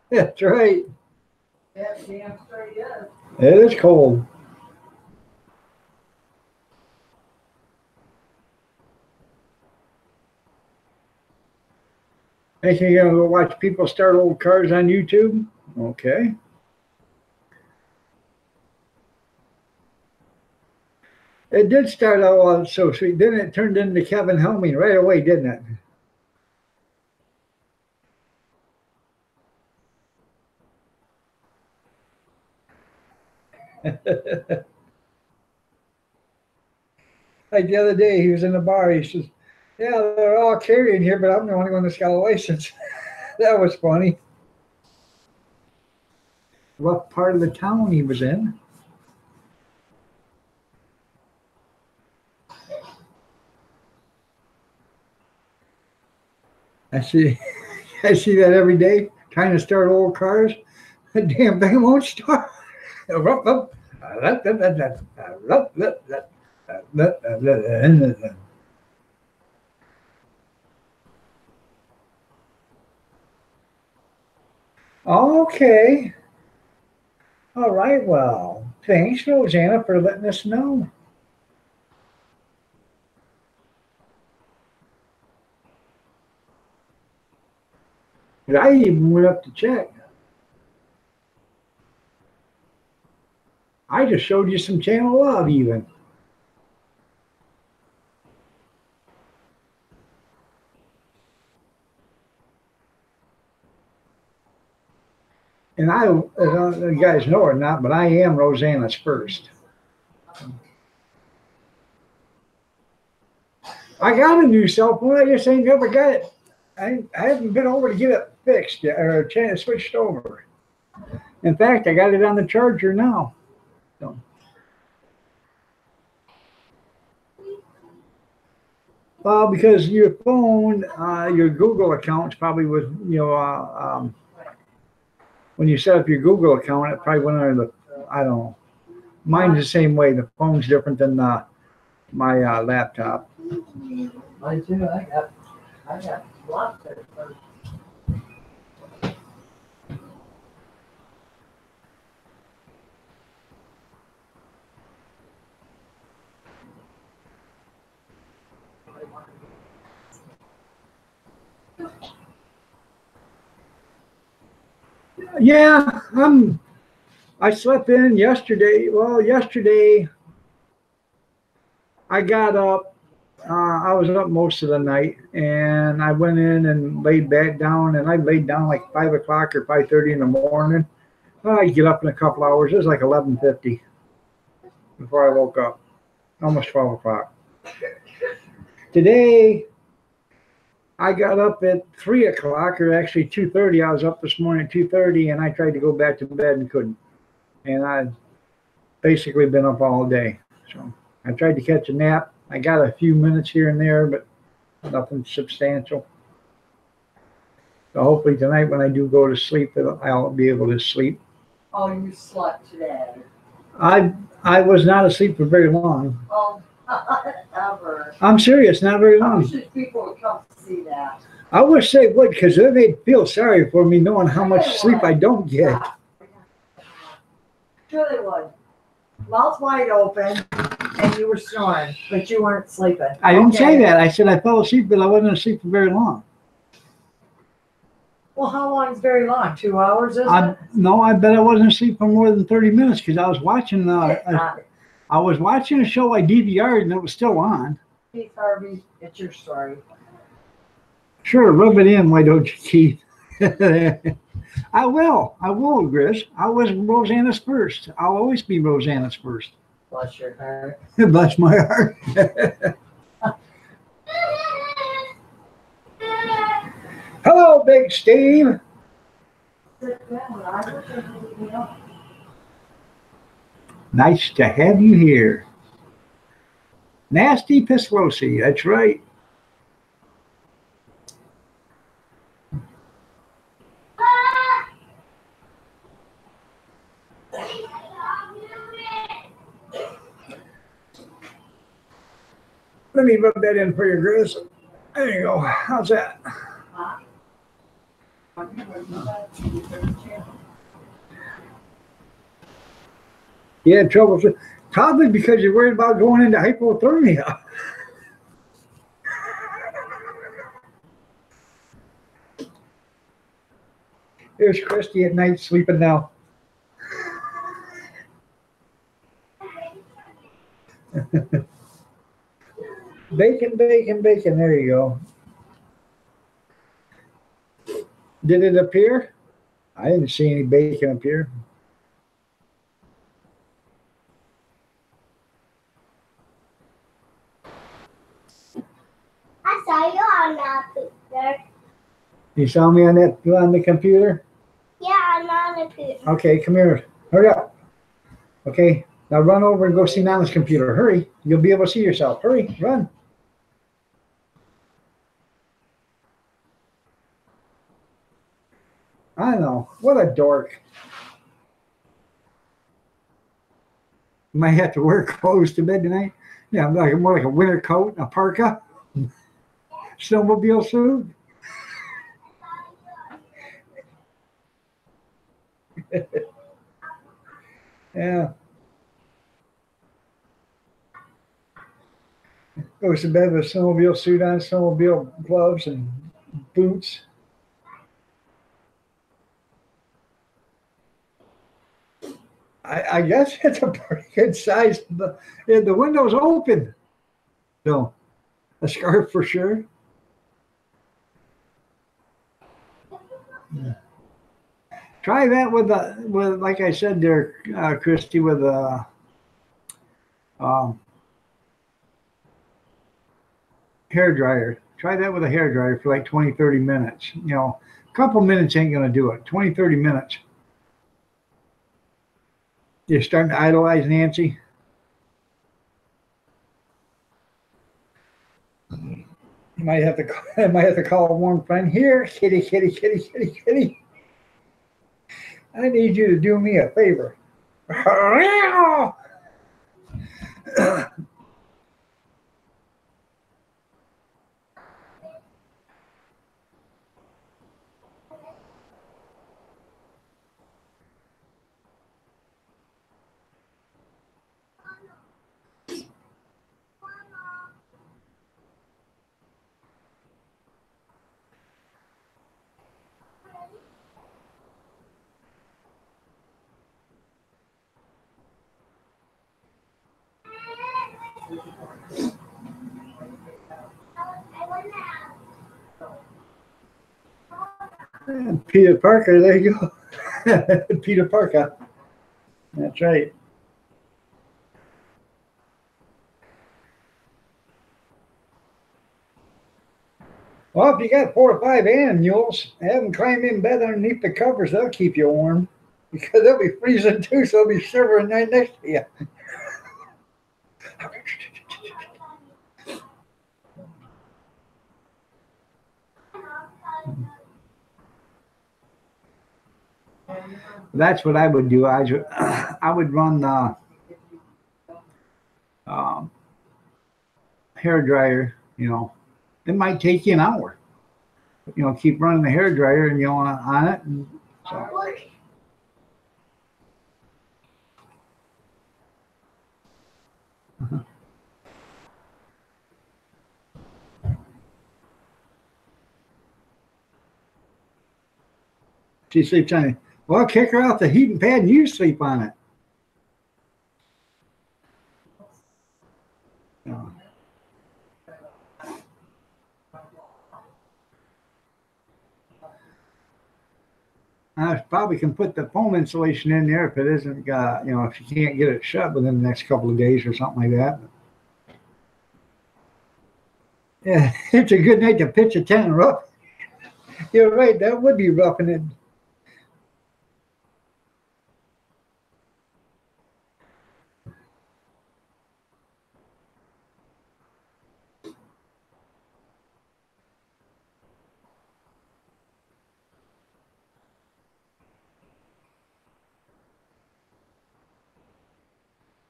That's right. Yeah, damn straight is. It is cold. Think you're gonna go watch people start old cars on YouTube? Okay. It did start out so sweet. Then it turned into Kevin Helming right away, didn't it? Like the other day, he was in the bar. He says, "Yeah, they're all carrying here, but I'm the only one that's got a license." That was funny. What part of the town he was in? I see that every day, trying to start old cars. The damn thing won't start. Okay. All right. Well, thanks, Rosanna, for letting us know. I even went up to check. I just showed you some channel love, even. And I don't know if you guys know or not, but I am Rosanna's first. I got a new cell phone. I just ain't never got it. I haven't been over to get it fixed yet, or switched over. In fact, I got it on the charger now. So. Well, because your phone, your Google account's probably with, when you set up your Google account, it probably went under the, I don't know. Mine's the same way. The phone's different than my laptop. Mine too. I got lots of them. Yeah, I slept in yesterday. Well, yesterday I got up. I was up most of the night, and I went in and laid back down, and I laid down like 5 o'clock or 5:30 in the morning. I get up in a couple hours. It was like 11:50 before I woke up, almost 12 o'clock. Today, I got up at 3 o'clock, or actually 2:30. I was up this morning at 2:30, and I tried to go back to bed and couldn't. And I basically been up all day. So I tried to catch a nap. I got a few minutes here and there, but nothing substantial. So hopefully tonight when I do go to sleep, I'll be able to sleep. Oh, you slept today. I was not asleep for very long. Oh, ever. I'm serious, not very I long. wish that people would come see that. I wish they would, because then they'd feel sorry for me knowing how much sleep I don't get. Sure they would. Mouth wide open, and you were snoring, but you weren't sleeping. I didn't say Okay. that. I said I fell asleep, but I wasn't asleep for very long. Well, how long is very long? 2 hours, isn't it? No, I bet I wasn't asleep for more than 30 minutes because I was watching I was watching a show I DVR'd and it was still on. Keith Harvey, it's your story. Sure, rub it in, why don't you, Keith? I will, Gris. I was Rosanna's first. I'll always be Rosanna's first. Bless your heart. Bless my heart. Hello, Big Steve. Nice to have you here. Nasty Pislosi, that's right. Let me rub that in for you, Grizz. There you go. How's that? You had trouble. Probably because you're worried about going into hypothermia. Here's Christy at night sleeping now. Bacon, bacon, bacon. There you go. Did it appear? I didn't see any bacon appear. I saw you on that picture. You saw me on the computer? Yeah, I'm on the picture. Okay, come here. Hurry up. Okay, now run over and go see Nana's computer. Hurry. You'll be able to see yourself. Hurry, run. I know. What a dork. You might have to wear clothes to bed tonight. Yeah, more like a winter coat, a parka, snowmobile suit. Yeah. Goes to bed with a snowmobile suit on, snowmobile gloves and boots. I guess it's a pretty good size. The window's open. So, a scarf for sure. Yeah. Try that with like I said there, Christy, with a hair dryer. Try that with a hair dryer for like 20, 30 minutes. You know, a couple minutes ain't going to do it. 20, 30 minutes. You're starting to idolize Nancy? You might have to call a warm friend. Here, kitty, kitty, kitty, kitty, kitty. I need you to do me a favor. Peter Parker, there you go. Peter Parker. That's right. Well, if you got 4 or 5 animals, have them climb in bed underneath the covers. They'll keep you warm because they'll be freezing too. So they'll be shivering right next to you. That's what I would do. I would run the um, hair dryer. It might take you an hour. Keep running the hair dryer and on it. And so. She sleeps on it. Well, kick her off the heating pad and you sleep on it. I probably can put the foam insulation in there if it isn't, if you can't get it shut within the next couple of days or something like that. Yeah, it's a good night to pitch a tent and rough. You're right, that would be roughing it.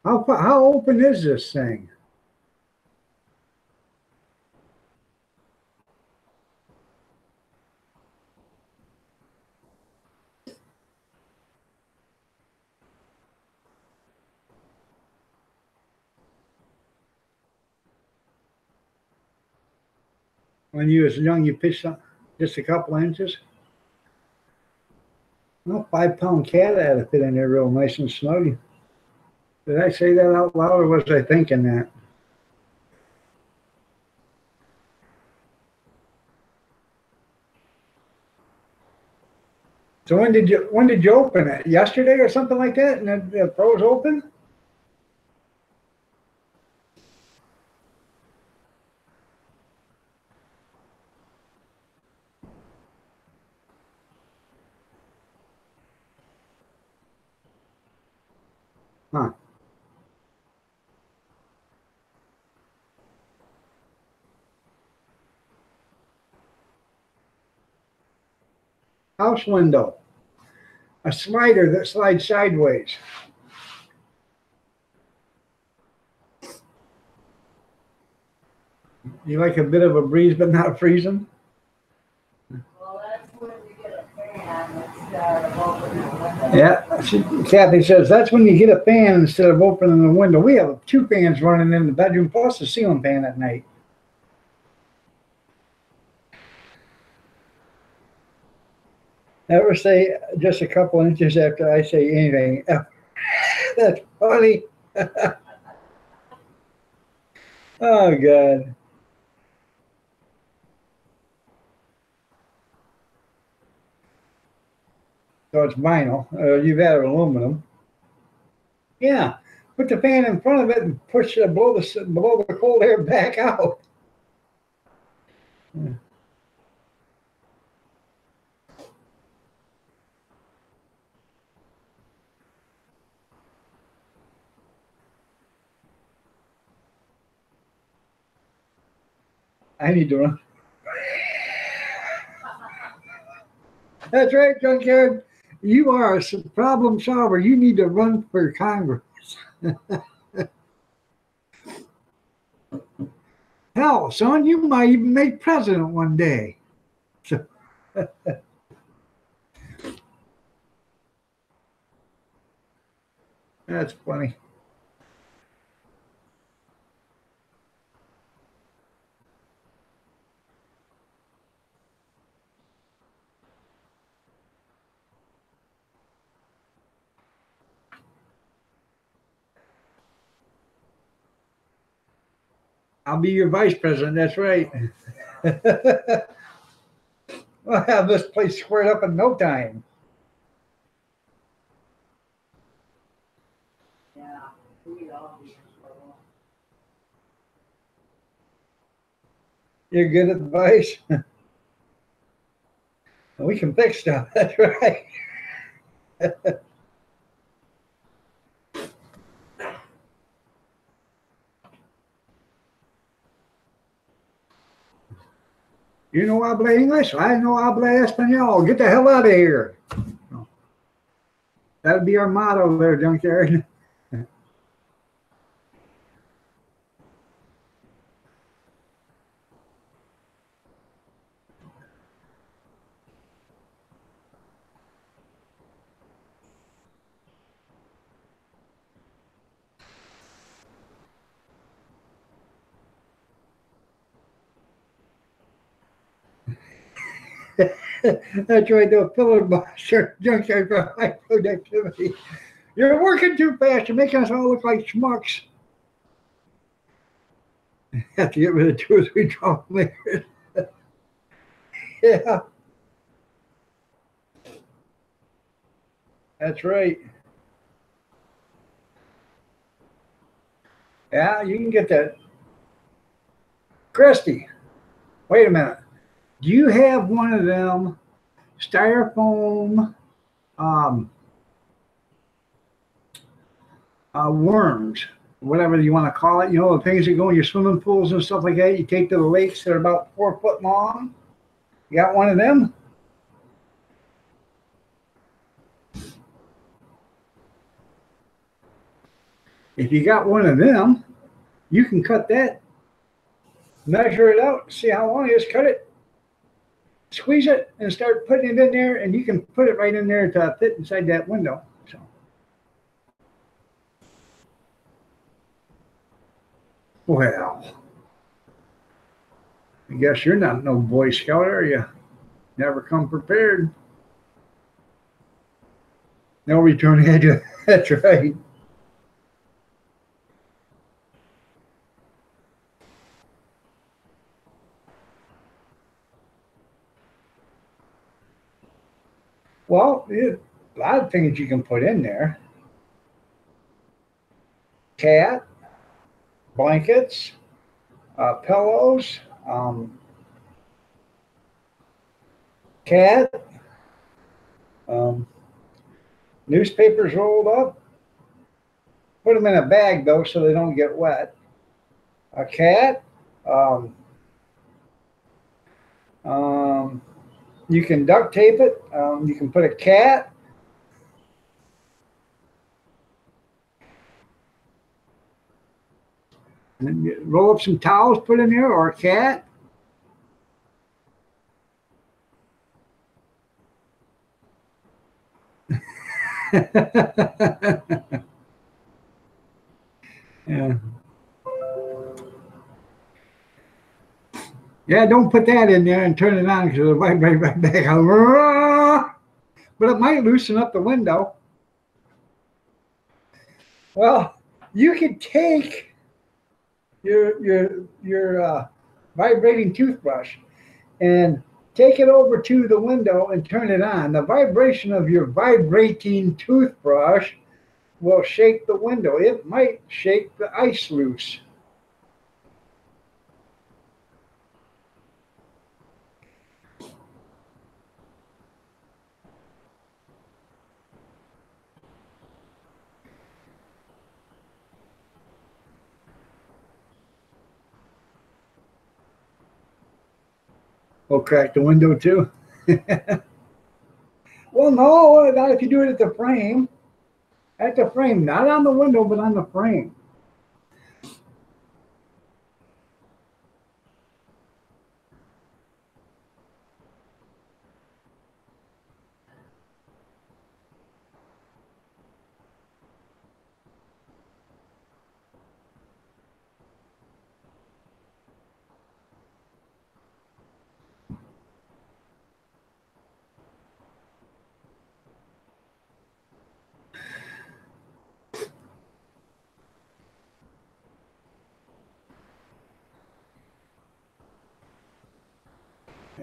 How open is this thing? When you was young, you pitched just a couple inches. Well, 5-pound cat had to fit in there real nice and snug. Did I say that out loud, or was I thinking that? So when did you open it? Yesterday or something like that, and it froze open? Huh. House window. A slider that slides sideways. You like a bit of a breeze, but not freezing? Well, that's when you get a fan instead of opening the window. Yeah, Kathy says that's when you get a fan instead of opening the window. We have 2 fans running in the bedroom plus a ceiling fan at night. Never say just a couple inches after I say anything. That's funny. Oh, God. So it's vinyl. You've added aluminum. Yeah. Put the fan in front of it and push it below the cold air back out. Yeah. I need to run. That's right, Junkyard. You are a problem solver. You need to run for Congress. Hell, son, you might even make president one day. So, that's funny. I'll be your vice president. That's right. We'll have this place squared up in no time. Yeah, we'd all be in trouble. You're good at advice. We can fix stuff. That's right. You know habla English? I know habla Espanol. Get the hell out of here. That would be our motto there, Junkyard. That's right, the filibuster Junkyard for high productivity. You're working too fast. You're making us all look like schmucks. Have to get rid of 2 or 3 troublemakers. Yeah, that's right. Yeah, you can get that. Christy, wait a minute. Do you have one of them styrofoam um, worms, whatever you want to call it? You know, the things that go in your swimming pools and stuff like that. You take to the lakes that are about 4 foot long. You got one of them? If you got one of them, you can cut that, measure it out, see how long it is, cut it, squeeze it, and start putting it in there, and you can put it right in there to fit inside that window. So, well, I guess you're not no Boy Scout, are you? Never come prepared. No return address. That's right. Well, a lot of things you can put in there. Cat, blankets, pillows, cat, um, newspapers rolled up. Put them in a bag though, so they don't get wet. A cat. Um, you can duct tape it. You can put a cat. And then you roll up some towels, put in there, or a cat. Yeah. Yeah, don't put that in there and turn it on because it'll vibrate right back. But it might loosen up the window. Well, you could take your vibrating toothbrush and take it over to the window and turn it on. The vibration of your vibrating toothbrush will shake the window. It might shake the ice loose. Will crack the window too. Well, no, not if you do it at the frame. At the frame, not on the window, but on the frame.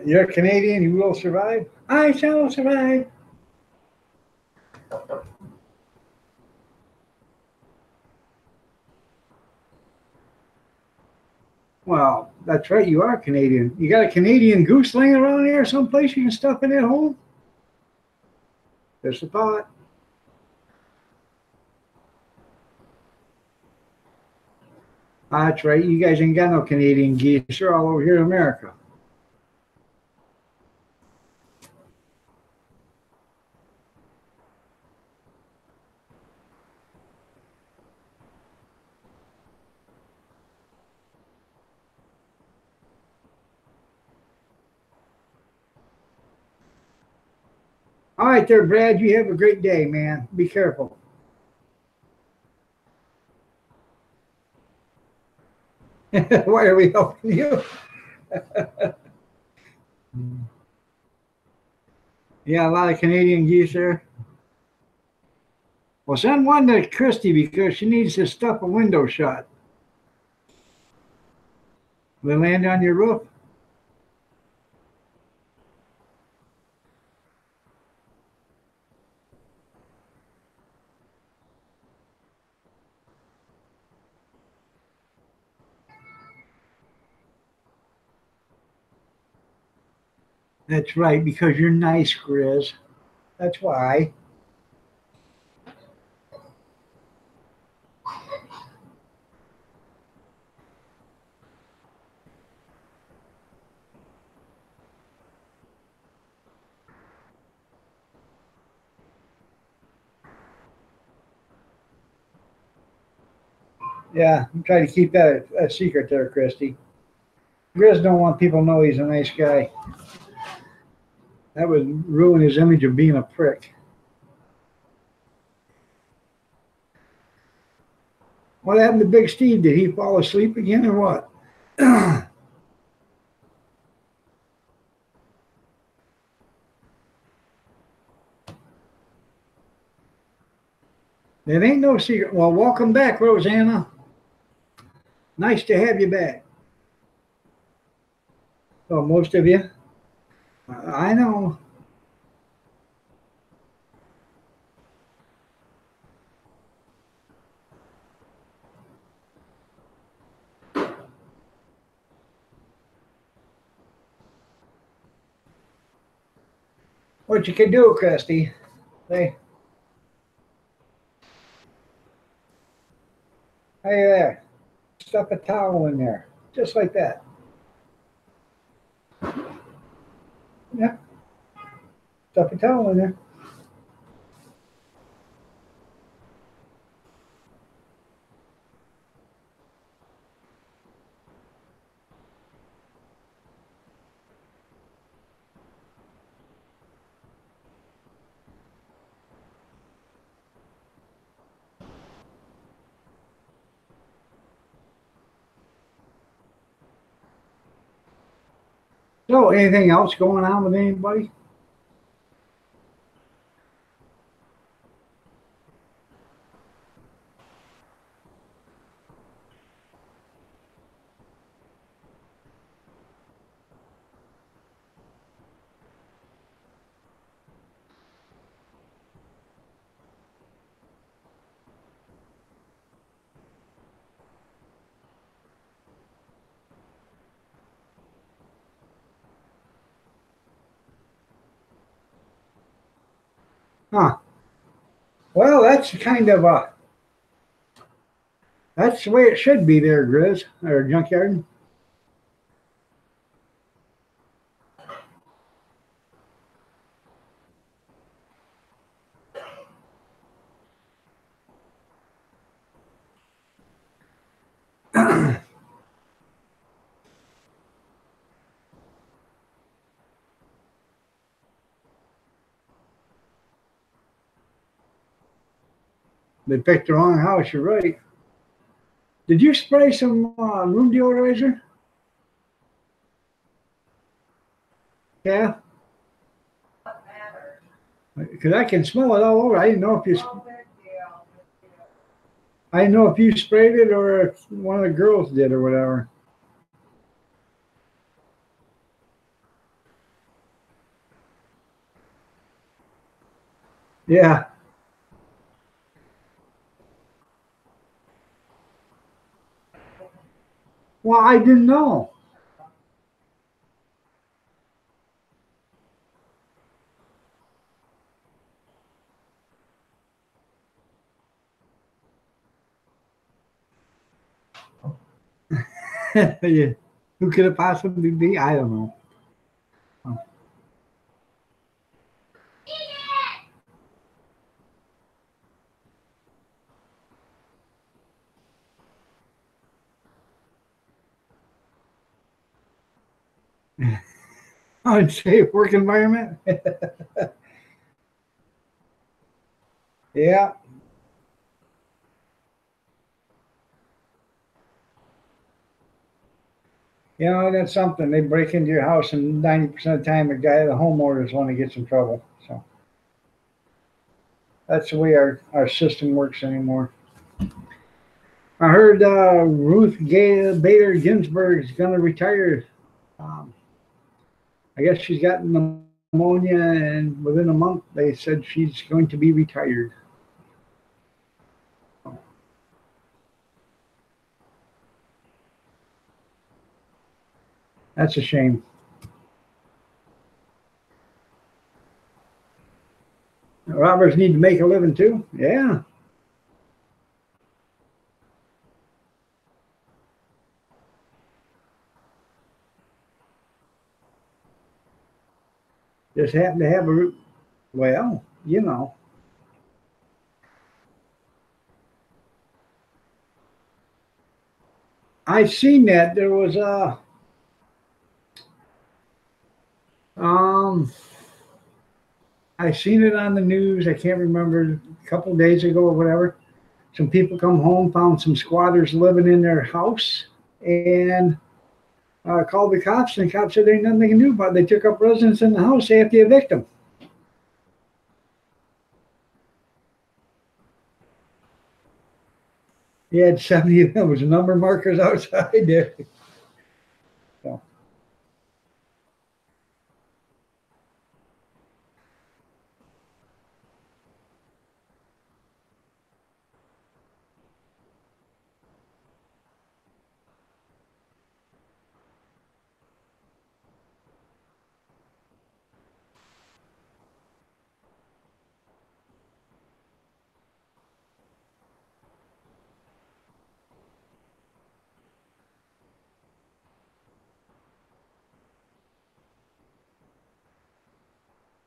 You're Canadian, you will survive. I shall survive. Well, That's right, you are Canadian. You got a Canadian goose laying around here someplace you can stuff it at home? Just a thought. That's right, you guys ain't got no Canadian geese. They're all over here in America. All right there, Brad. You have a great day, man. Be careful. Why are we helping you? Yeah, a lot of Canadian geese there. Well, send one to Christy because she needs to stuff a window shut. They land on your roof? That's right, because you're nice, Grizz. That's why. Yeah, I'm trying to keep that a secret there, Christy. Grizz don't want people to know he's a nice guy. That would ruin his image of being a prick. What happened to Big Steve? Did he fall asleep again or what? It ain't no secret. Well, welcome back, Rosanna. Nice to have you back. Oh, most of you? I know. What you can do, Christy? Hey there. Stuff a towel in there. Just like that. Yeah. Stuff a towel in there. So, anything else going on with anybody? Huh. Well, that's kind of that's the way it should be there, Grizz, or Junkyard. They picked the wrong house, you're right. Did you spray some room deodorizer? Yeah? Because I can smell it all over. I didn't know if you. I didn't know if you sprayed it or if one of the girls did or whatever. Yeah. Well, I didn't know. Yeah. Who could it possibly be? I don't know. Unsafe work environment. Yeah. You know, that's something. They break into your house, and 90% of the time, the homeowner is the one that gets in trouble. So that's the way our system works anymore. I heard Ruth Bader Ginsburg is going to retire. Um, I guess she's got pneumonia, and within a month, they said she's going to be retired. That's a shame. Robbers need to make a living too. Yeah. Just happen to have a, well, you know. I seen that there was a, um, I seen it on the news. I can't remember, a couple of days ago or whatever. Some people come home, found some squatters living in their house, and called the cops. And the cops said there ain't nothing they can do about it. They took up residence in the house. They have to evict them. He had 70 of them. There was number markers outside there. So,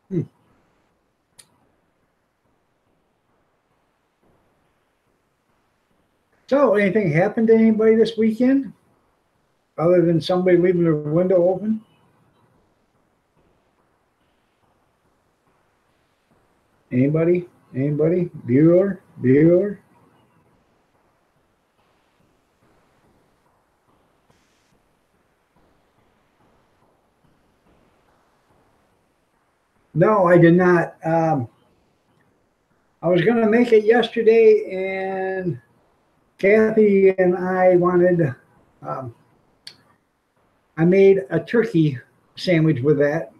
hmm. So, anything happened to anybody this weekend other than somebody leaving their window open? Anybody? Anybody? Bueller? Bueller? No, I did not. I was going to make it yesterday, and Kathy and I wanted, um, I made a turkey sandwich with that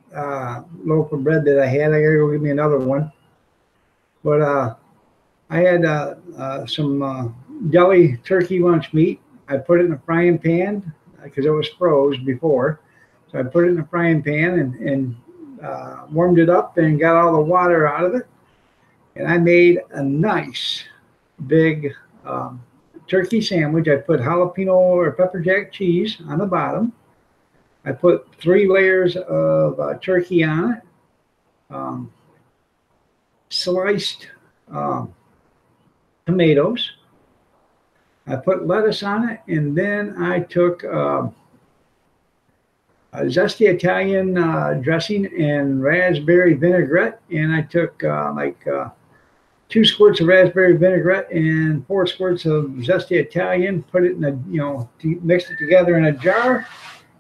loaf of bread that I had. I got to go get me another one. But I had some deli turkey lunch meat. I put it in a frying pan because it was froze before. So I put it in a frying pan and warmed it up and got all the water out of it. And I made a nice big turkey sandwich. I put jalapeno or pepper jack cheese on the bottom. I put 3 layers of turkey on it, um, sliced um, tomatoes. I put lettuce on it, and then I took a zesty Italian dressing and raspberry vinaigrette, and I took 2 squirts of raspberry vinaigrette and 4 squirts of zesty Italian. Put it in a mixed it together in a jar,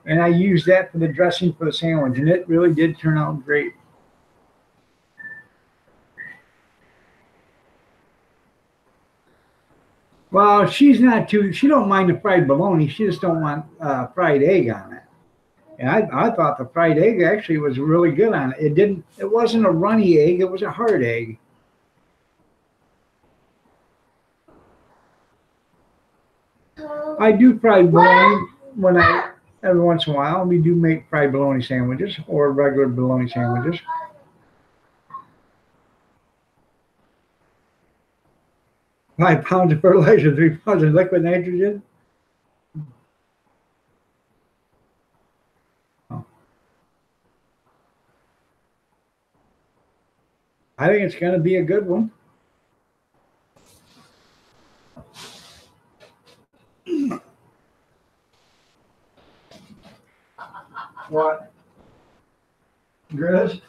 and I used that for the dressing for the sandwich, and it really did turn out great. Well, she's not too. She don't mind the fried bologna. She just don't want fried egg on it. And I thought the fried egg actually was really good on it. It didn't. It wasn't a runny egg. It was a hard egg. I do fried bologna when I every once in a while. We do make fried bologna sandwiches or regular bologna sandwiches. 5 pounds of fertilizer, 3 pounds of liquid nitrogen. I think it's going to be a good one. What? Grizz?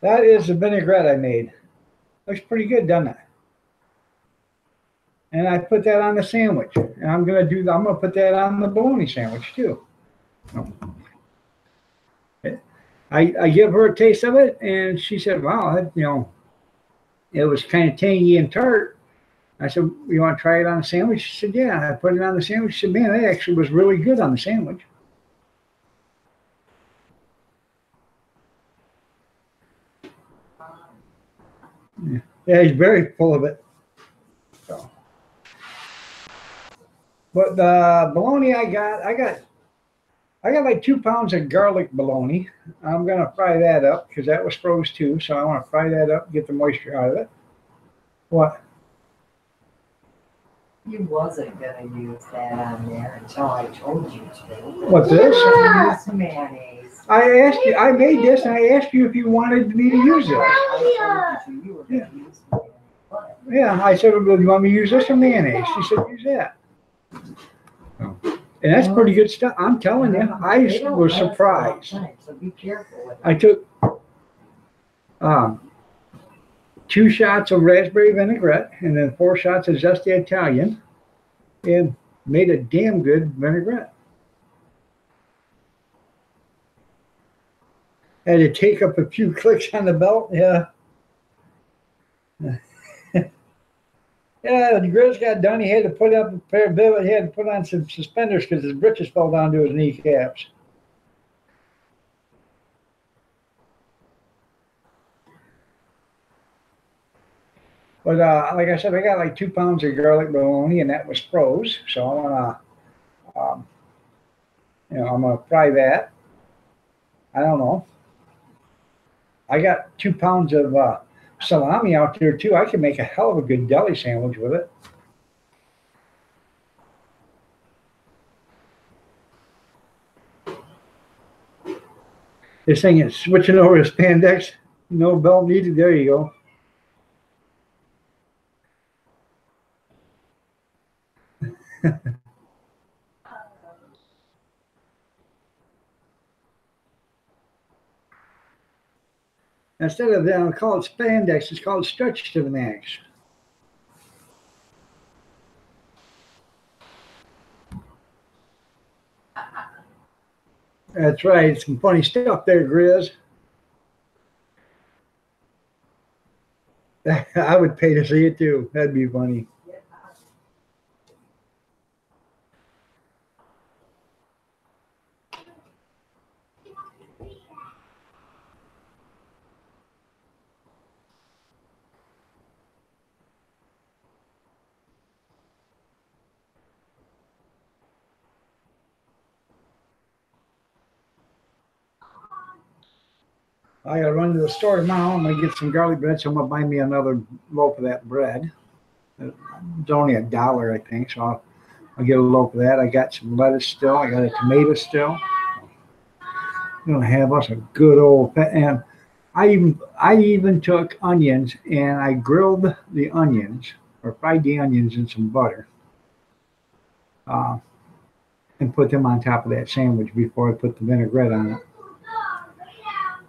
That is the vinaigrette I made. Looks pretty good, doesn't it? And I put that on the sandwich. And I'm gonna put that on the bologna sandwich too. I give her a taste of it, and she said, "Wow, it was kind of tangy and tart." I said, "You want to try it on a sandwich?" She said, "Yeah." I put it on the sandwich. She said, "Man, that actually was really good on the sandwich." Yeah, he's very full of it. So, but the bologna I got like 2 pounds of garlic bologna. I'm gonna fry that up because that was froze too. So I want to fry that up, get the moisture out of it. What? You wasn't gonna use that on there until I told you to. What's this? Use mayonnaise. I asked you. I made this, and I asked you if you wanted me to use it. I told you were gonna use mayonnaise. But Yeah, I said, "Well, you want me to use this or mayonnaise?" She said, "Use that." And that's pretty good stuff. I'm telling you, I they don't was last a long surprised. time, so be careful with it. I took 2 shots of raspberry vinaigrette and then 4 shots of zesty Italian and made a damn good vinaigrette. Had to take up a few clicks on the belt, yeah. Yeah, the Grizz got done. He had to put up a pair of he had to put on some suspenders because his britches fell down to his kneecaps. But like I said, I got like 2 pounds of garlic bologna, and that was froze. So I want to, I'm gonna fry that. I don't know. I got 2 pounds of salami out there too. I can make a hell of a good deli sandwich with it. This thing is switching over to spandex. No belt needed. There you go. Instead of call it spandex, it's called stretch to the max. That's right. Some funny stuff there, Grizz. I would pay to see it too. That'd be funny. I gotta run to the store tomorrow. I'm gonna get some garlic bread, so I'm gonna buy me another loaf of that bread. It's only $1, I think, so I'll get a loaf of that. I got some lettuce still. I got a tomato still. I'm gonna have us a good old, and I even took onions and I grilled the onions or fried the onions in some butter, and put them on top of that sandwich before I put the vinaigrette on it.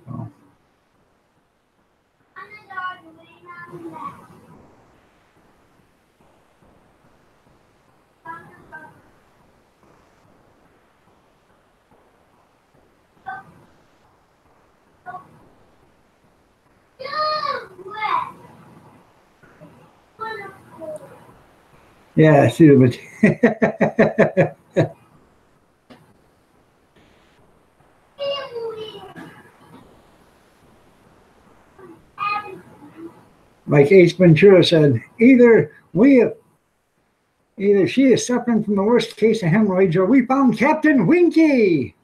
So. Yeah, I see the like Ace Ventura said, either she is suffering from the worst case of hemorrhoids, or we found Captain Winky.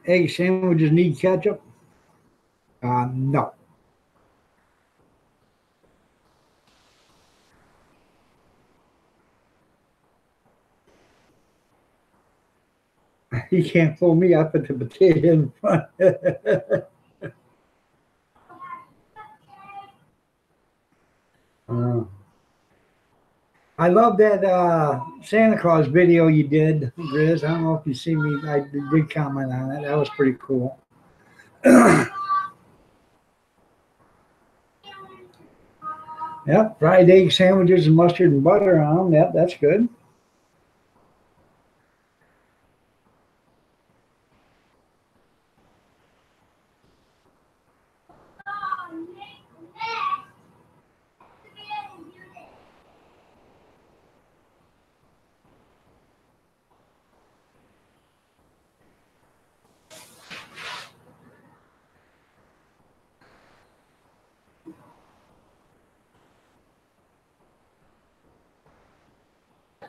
egg sandwiches need ketchup? No. You can't fool me. I put the potato in front. Uh, I love that Santa Claus video you did, Grizz. I don't know if you see me. I did comment on it. That was pretty cool. Yep, fried egg sandwiches and mustard and butter on them. Yep, that's good.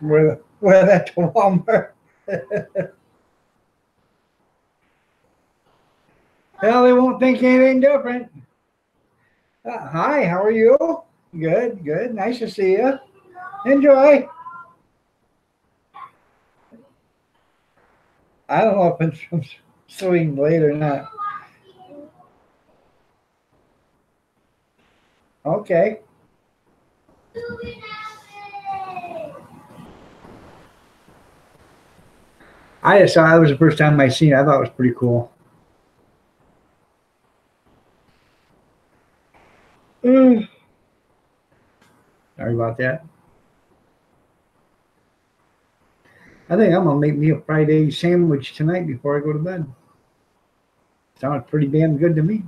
We're at the Walmart. Well, they won't think anything different. Hi, how are you? Good, good. Nice to see you. Enjoy. I don't know if it's from Swing Blade or not. Okay. I just saw that was the first time I seen it. I thought it was pretty cool. Sorry about that. I think I'm gonna make me a fried egg sandwich tonight before I go to bed. Sounds pretty damn good to me.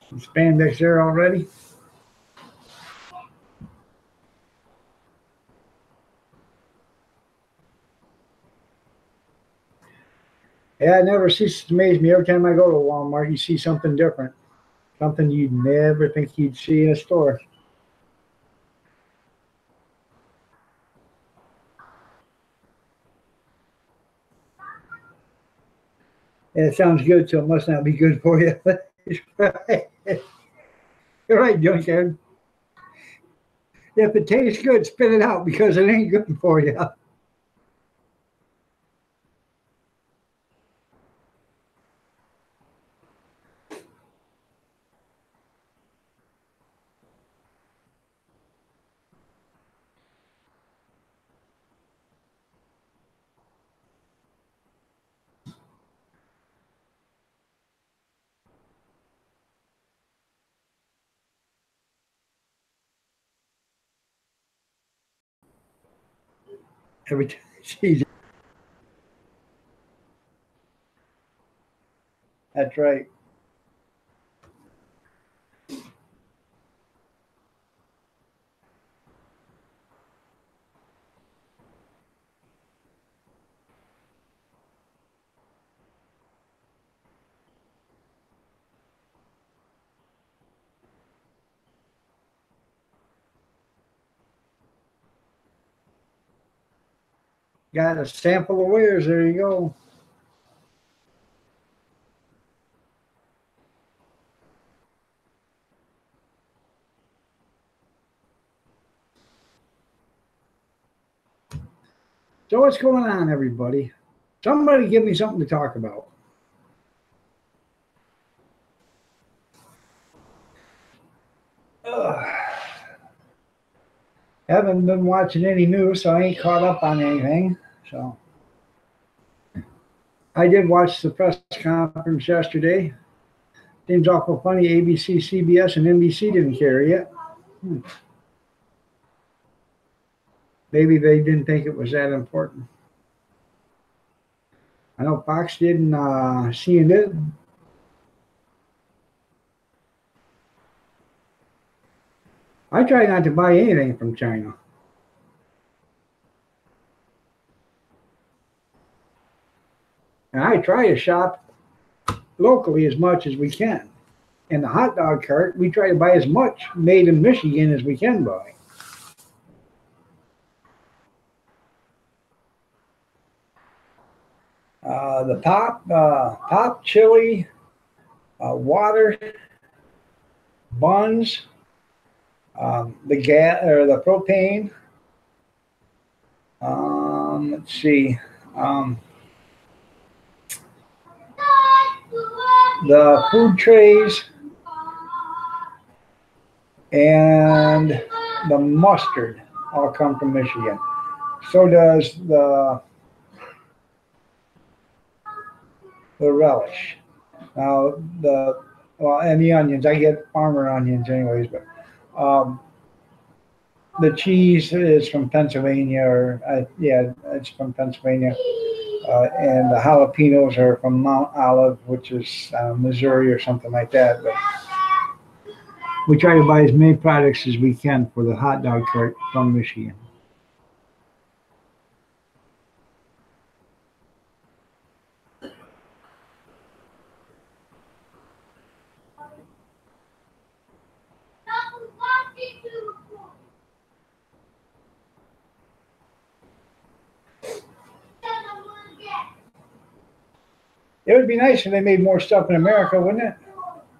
Some spandex there already. Yeah, it never ceases to amaze me. Every time I go to Walmart, you see something different. Something you'd never think you'd see in a store. And it sounds good, so it must not be good for you. You're right, Junkyard. If it tastes good, spit it out because it ain't good for you. Every time she's That's right. Got a sample of wares. There you go. So what's going on, everybody? Somebody give me something to talk about. Ugh. Haven't been watching any news, so I ain't caught up on anything. So I did watch the press conference yesterday. Seems awful funny. ABC, CBS, and NBC didn't carry it. Maybe they didn't think it was that important. I know Fox didn't, CNN. I try not to buy anything from China. And I try to shop locally as much as we can. in the hot dog cart, we try to buy as much made in Michigan as we can buy. The pop, chili, water, buns, the gas or the propane. Let's see. The food trays and the mustard all come from Michigan. So does the relish. Now and the onions. I get farmer onions anyways, but the cheese is from Pennsylvania, or yeah, it's from Pennsylvania. And the jalapenos are from Mount Olive, which is Missouri or something like that. But we try to buy as many products as we can for the hot dog cart from Michigan. It would be nice if they made more stuff in America, wouldn't it?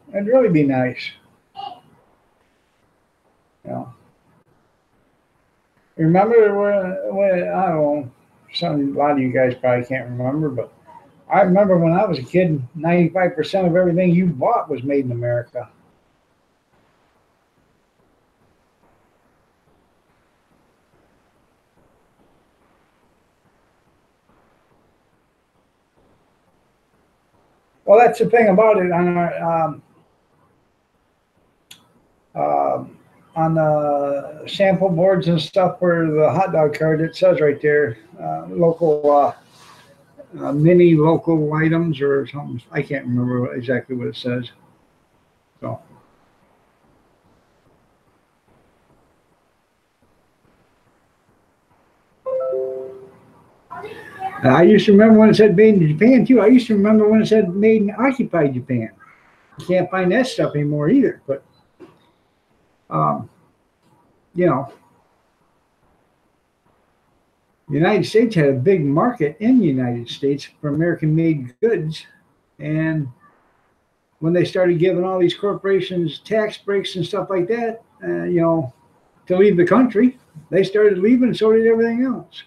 It'd really be nice. You know. Remember when I don't know, a lot of you guys probably can't remember, but I remember when I was a kid, 95% of everything you bought was made in America. Well, that's the thing about it on the sample boards and stuff for the hot dog cart. It says right there, local mini local items or something. I can't remember exactly what it says. So. I used to remember when it said made in Japan too. I used to remember when it said made in occupied Japan. You can't find that stuff anymore either. But, you know, the United States had a big market in the United States for American-made goods. And when they started giving all these corporations tax breaks and stuff like that, you know, to leave the country, they started leaving, and so did everything else.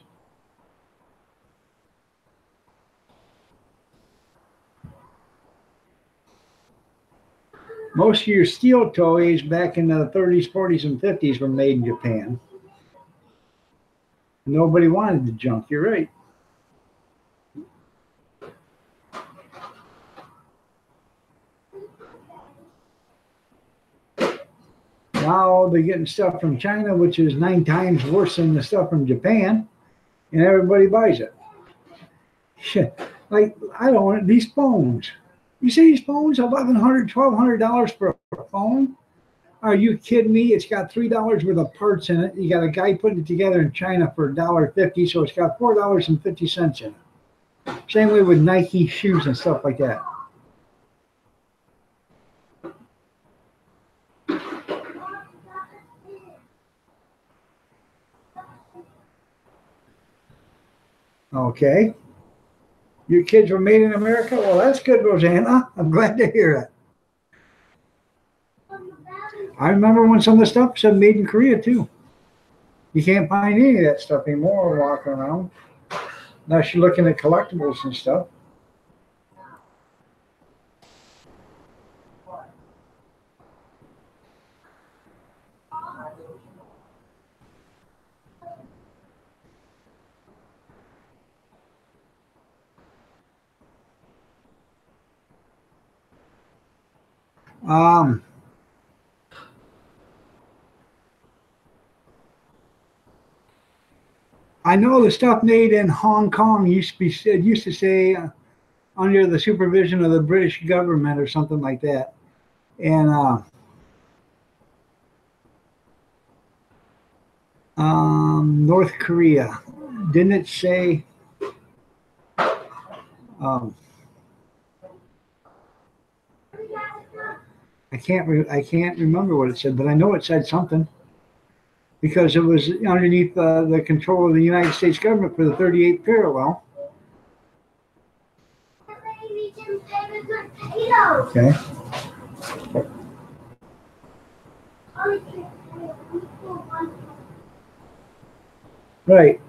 Most of your steel toys back in the 30s, 40s, and 50s were made in Japan. Nobody wanted the junk, you're right. Now they're getting stuff from China, which is 9 times worse than the stuff from Japan, and everybody buys it. Shit. Like, I don't want these phones. You see these phones, $1,100, $1,200 for a phone? Are you kidding me? It's got $3 worth of parts in it. You got a guy putting it together in China for $1.50, so it's got $4.50 in it. Same way with Nike shoes and stuff like that. Okay. Your kids were made in America? Well, that's good, Rosanna. I'm glad to hear it. I remember when some of the stuff said made in Korea, too. You can't find any of that stuff anymore walking around. Unless you're looking at collectibles and stuff. I know the stuff made in Hong Kong used to say under the supervision of the British government or something like that. And North Korea, didn't it say? I can't remember what it said, but I know it said something because it was underneath the control of the United States government for the 38th parallel. Okay. Right.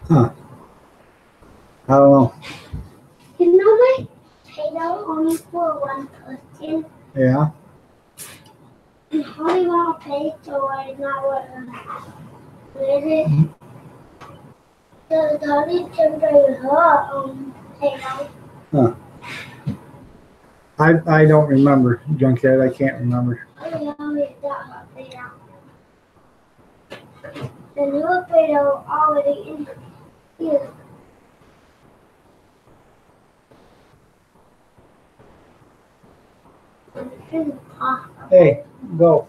Huh. I don't know. You know my potato only for one person? Yeah. And how do you want to pay so I not what is it? The Dolly temporary potato. Huh. I don't remember, Junkhead. I can't remember. The new potato already in here. Hey, go.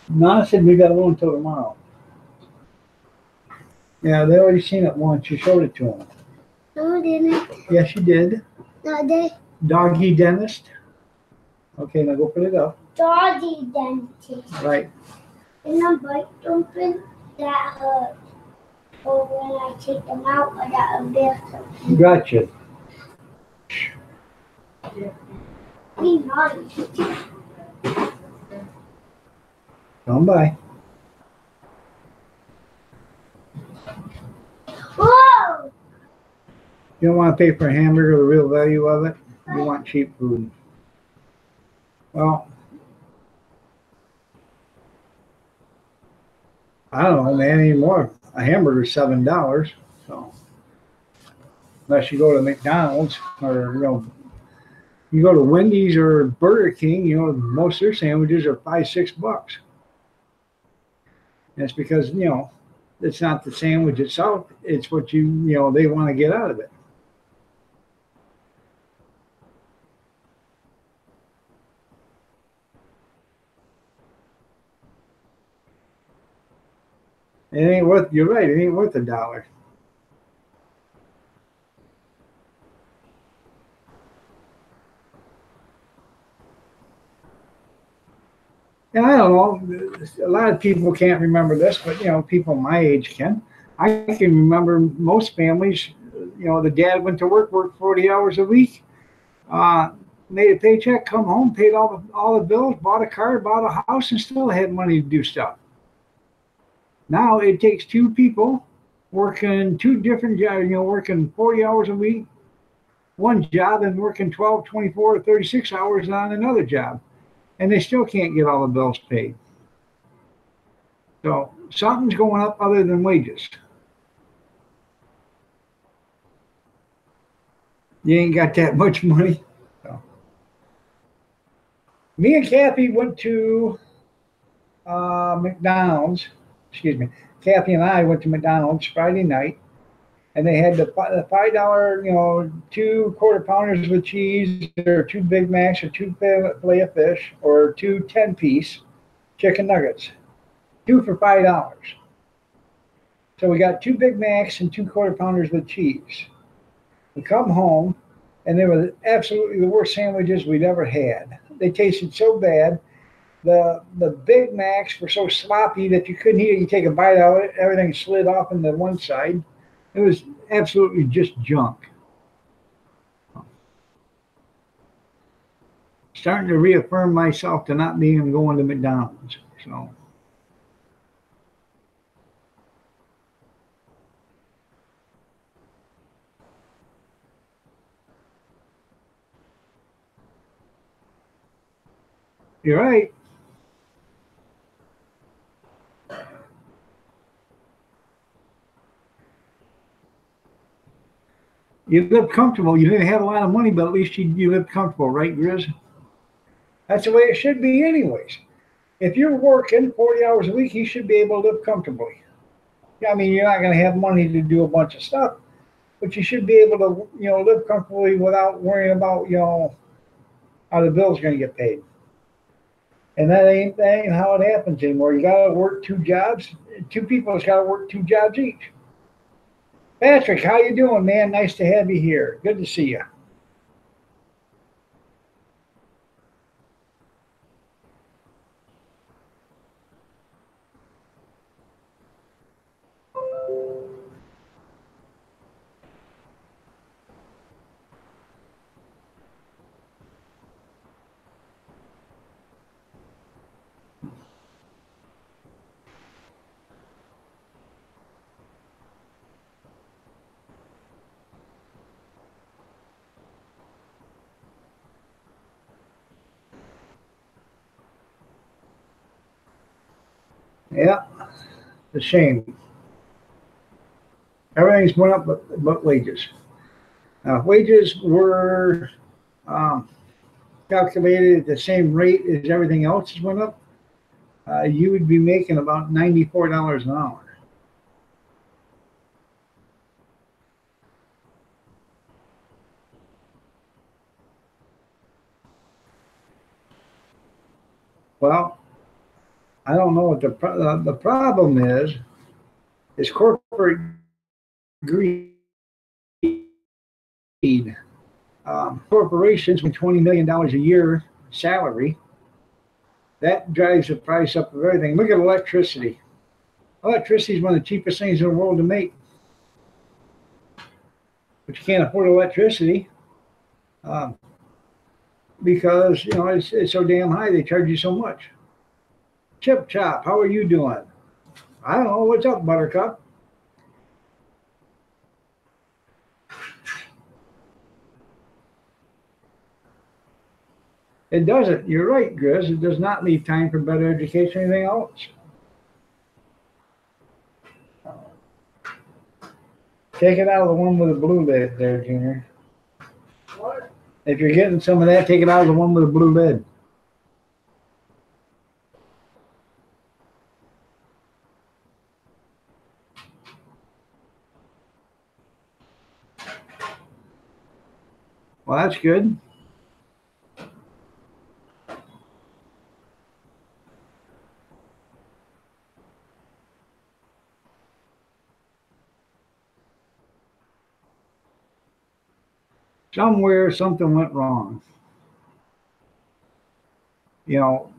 Nana said we got to go until tomorrow. Yeah, they already seen it once. You showed it to them. No, didn't. Yes, you did. No, they Doggy dentist. Okay, now go put it up. doggy dentist. Right. And the bite open, that hurts. Or when I take them out, I got a bit. Gotcha. Be naughty. Come by. Whoa! You don't want to pay for a hamburger, the real value of it. You want cheap food. Well, I don't know, man, anymore. A hamburger's $7. So unless you go to McDonald's or you go to Wendy's or Burger King, most of their sandwiches are $5-6. And it's because, it's not the sandwich itself, it's what they want to get out of it. It ain't worth, you're right, it ain't worth $1. And I don't know, a lot of people can't remember this, but people my age can. I can remember most families, the dad went to worked 40 hours a week, made a paycheck, come home, paid all the bills, bought a car, bought a house, and still had money to do stuff. Now it takes two people working two different jobs, working 40 hours a week, one job, and working 12, 24, or 36 hours on another job. And they still can't get all the bills paid. So something's going up other than wages. You ain't got that much money. So. Me and Kathy went to McDonald's. Excuse me. Kathy and I went to McDonald's Friday night, and they had the $5, 2 quarter pounders with cheese, or 2 Big Macs, or 2 filet of fish, or 2 10-piece chicken nuggets. 2 for $5. So we got 2 Big Macs and 2 quarter pounders with cheese. We come home, and they were absolutely the worst sandwiches we'd ever had. They tasted so bad. The Big Macs were so sloppy that you couldn't eat it. You take a bite out of it, everything slid off into one side. It was absolutely just junk. Starting to reaffirm myself to not being going to McDonald's. So. You're right. You lived comfortable. You didn't have a lot of money, but at least you lived comfortable, right, Grizz? That's the way it should be anyways. If you're working 40 hours a week, you should be able to live comfortably. I mean, you're not going to have money to do a bunch of stuff, but you should be able to, live comfortably without worrying about, how the bill's going to get paid. And that ain't how it happens anymore. You gotta work two jobs. Two people's gotta work two jobs each. Patrick, how you doing, man? Nice to have you here. Good to see you. Yeah, it's a shame. Everything's went up but wages. Wages were um, calculated at the same rate as everything else has went up. You would be making about $94 an hour. Well, I don't know what the problem is corporate greed. Corporations with $20 million a year salary, that drives the price up of everything. Look at electricity. Electricity is one of the cheapest things in the world to make, but you can't afford electricity um, because it's so damn high. They charge you so much. Chip Chop, how are you doing? I don't know. What's up, Buttercup? It doesn't. You're right, Grizz. It does not leave time for better education or anything else. Take it out of the one with the blue lid there, Junior. What? If you're getting some of that, take it out of the one with the blue lid. Well, that's good. Somewhere something went wrong. You know,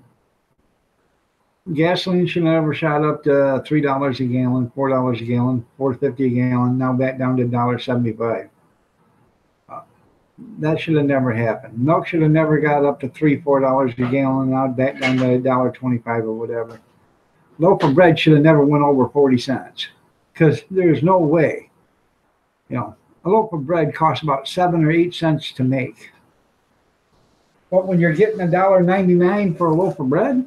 gasoline should have never shot up to $3 a gallon, $4 a gallon, $4.50 a gallon. Now back down to $1.75. That should have never happened. Milk should have never got up to $3, $4 a gallon. Now back down to $1.25 or whatever. Loaf of bread should have never went over 40 cents because there's no way. A loaf of bread costs about 7 or 8 cents to make. But when you're getting $1.99 for a loaf of bread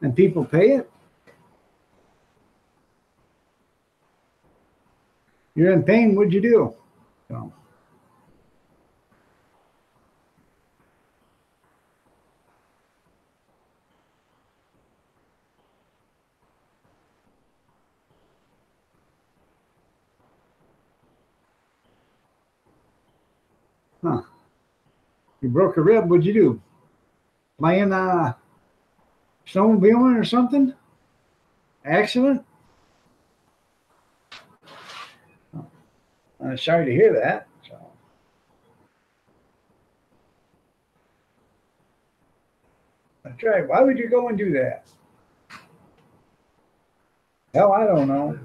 and people pay it, you're in pain. What'd you do? So, huh. You broke a rib. What'd you do? Playing snowmobiling or something? Accident? I'm sorry to hear that. So, that's right. Why would you go and do that? Hell, I don't know.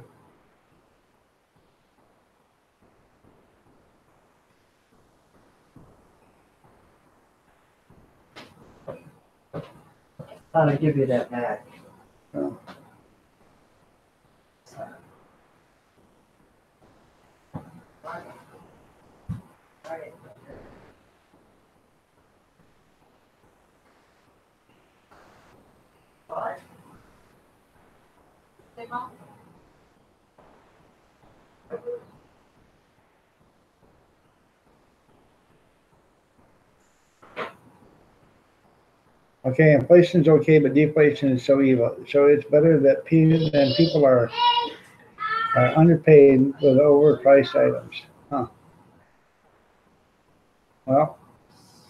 Thought I'd give you that back. So, okay, inflation's okay, but deflation is so evil. So it's better that people are underpaid with overpriced items. Huh. Well,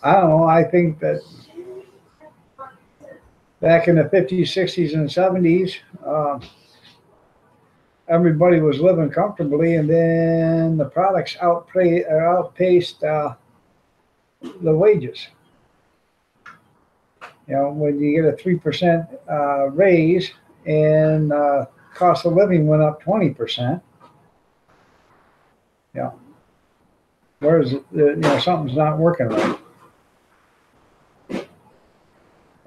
I don't know. I think that Back in the 50s, 60s, and 70s, everybody was living comfortably, and then the products outpaced the wages. You know, when you get a 3% raise and cost of living went up 20%, yeah, whereas something's not working right.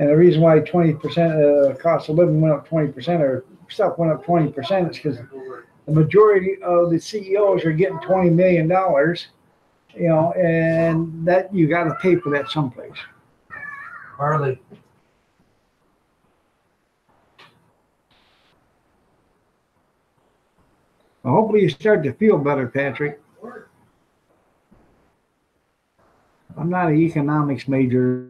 And the reason why 20% cost of living went up 20% or stuff went up 20% is because the majority of the CEOs are getting $20 million, and that you got to pay for that someplace. Harley. Well, hopefully you start to feel better, Patrick. I'm not an economics major.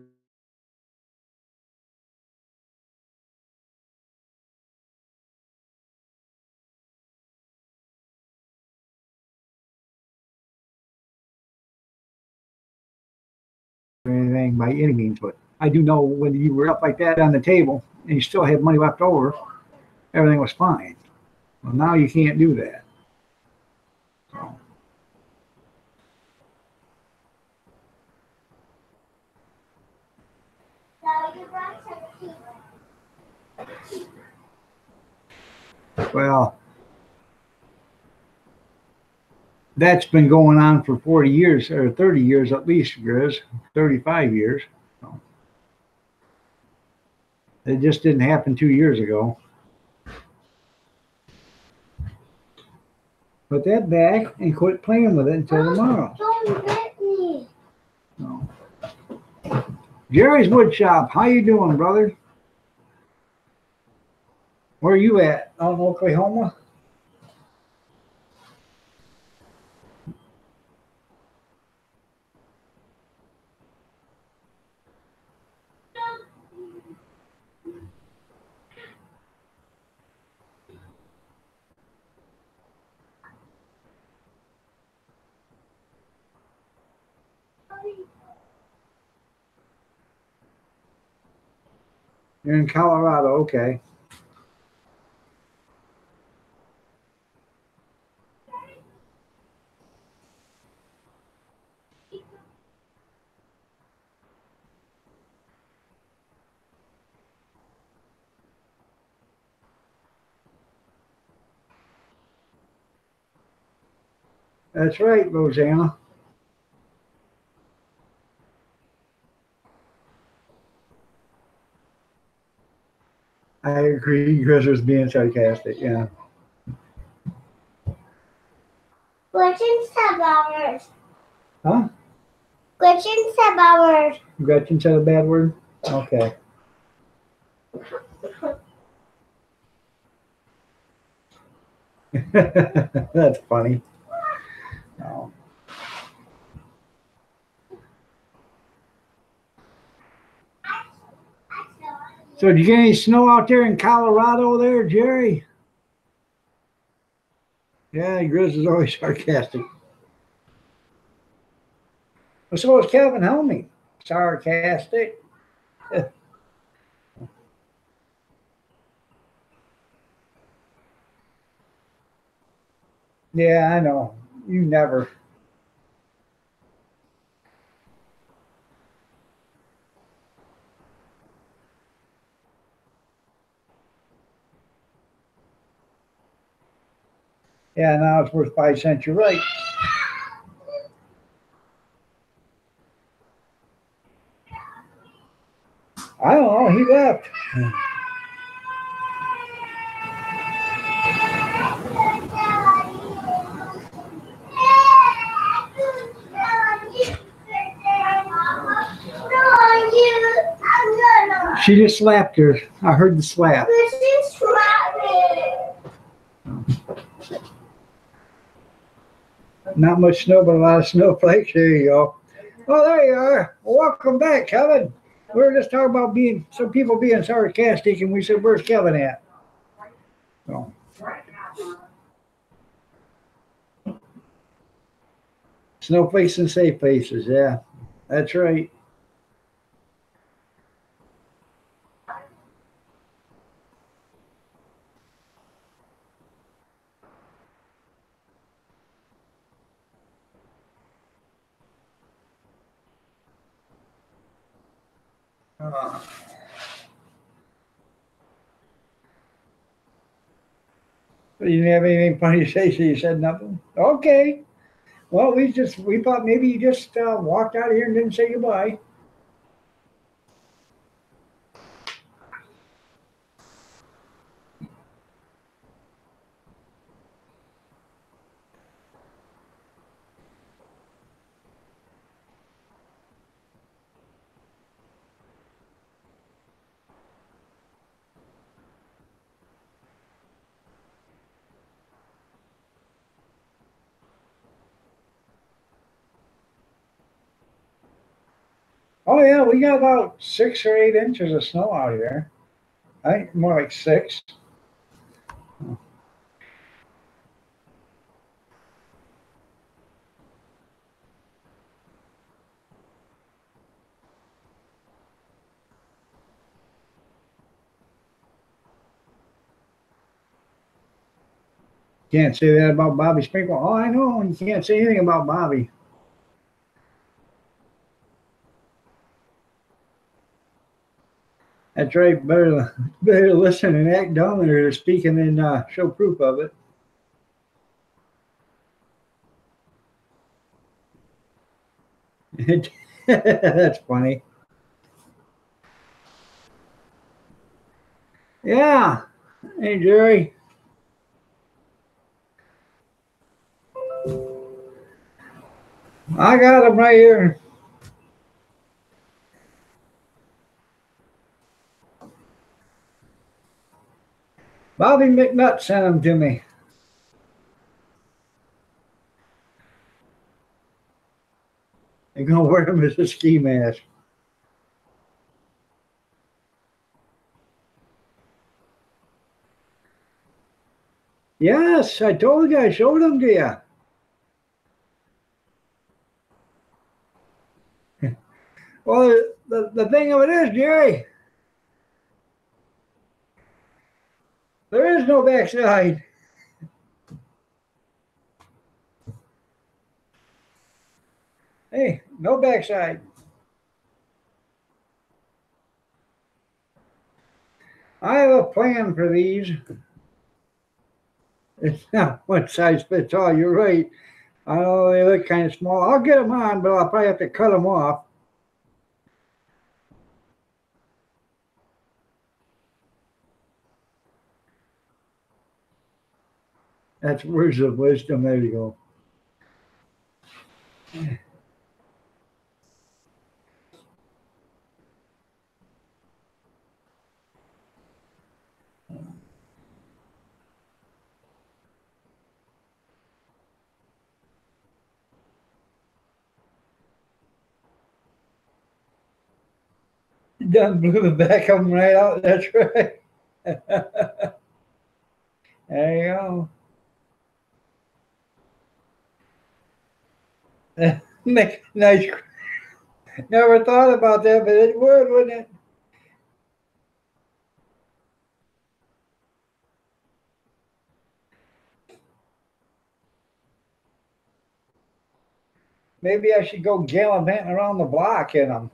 Or anything by any means, but I do know when you were up like that on the table and you still had money left over, everything was fine. Well, now you can't do that. So. Well, that's been going on for 40 years or 30 years at least, Grizz, 35 years. So. It just didn't happen 2 years ago. Put that back and quit playing with it until tomorrow. Don't hit me. No. Jerry's Wood Shop, how you doing, brother? Where are you at? Out in Oklahoma? You're in Colorado, okay. That's right, Rosanna. I agree. Chris was being sarcastic. Yeah. Gretchen said bad words. Huh? Gretchen said bad words. Gretchen said a bad word? Okay. That's funny. No. So, did you get any snow out there in Colorado there, Jerry? Yeah, Grizz is always sarcastic. Well, so is Calvin Helming. Sarcastic. Yeah, I know. You never. Yeah, now it's worth 5 cents. You're right. I don't know. He left. She just slapped her. I heard the slap. Not much snow, but a lot of snowflakes. There you go. Oh, there you are. Well, welcome back, Kevin. We were just talking about some people being sarcastic, and we said, "Where's Kevin at?" So. Snowflakes and safe places. Yeah, that's right. You didn't have anything funny to say, so you said nothing? Okay. Well, we thought maybe you just walked out of here and didn't say goodbye. Oh yeah, we got about 6 or 8 inches of snow out here. I think more like 6. Can't say that about Bobby Sprinkle. Oh, I know. You can't say anything about Bobby. That's right. Better listen and act dumb than speaking and show proof of it. That's funny. Yeah. Hey, Jerry. I got him right here. Bobby McNutt sent him to me. They're going to wear him as a ski mask. Yes, I told you. I showed them to you. Well, the thing of it is, Jerry, there is no backside. Hey, no backside. I have a plan for these. It's not one size fits all. You're right. I know they look kind of small. I'll get them on, but I'll probably have to cut them off. That's words of wisdom. There you go. Done blew the back of them right out. That's right. There you go. Make a nice. Never thought about that, but it would, wouldn't it? Maybe I should go gallivanting around the block in them.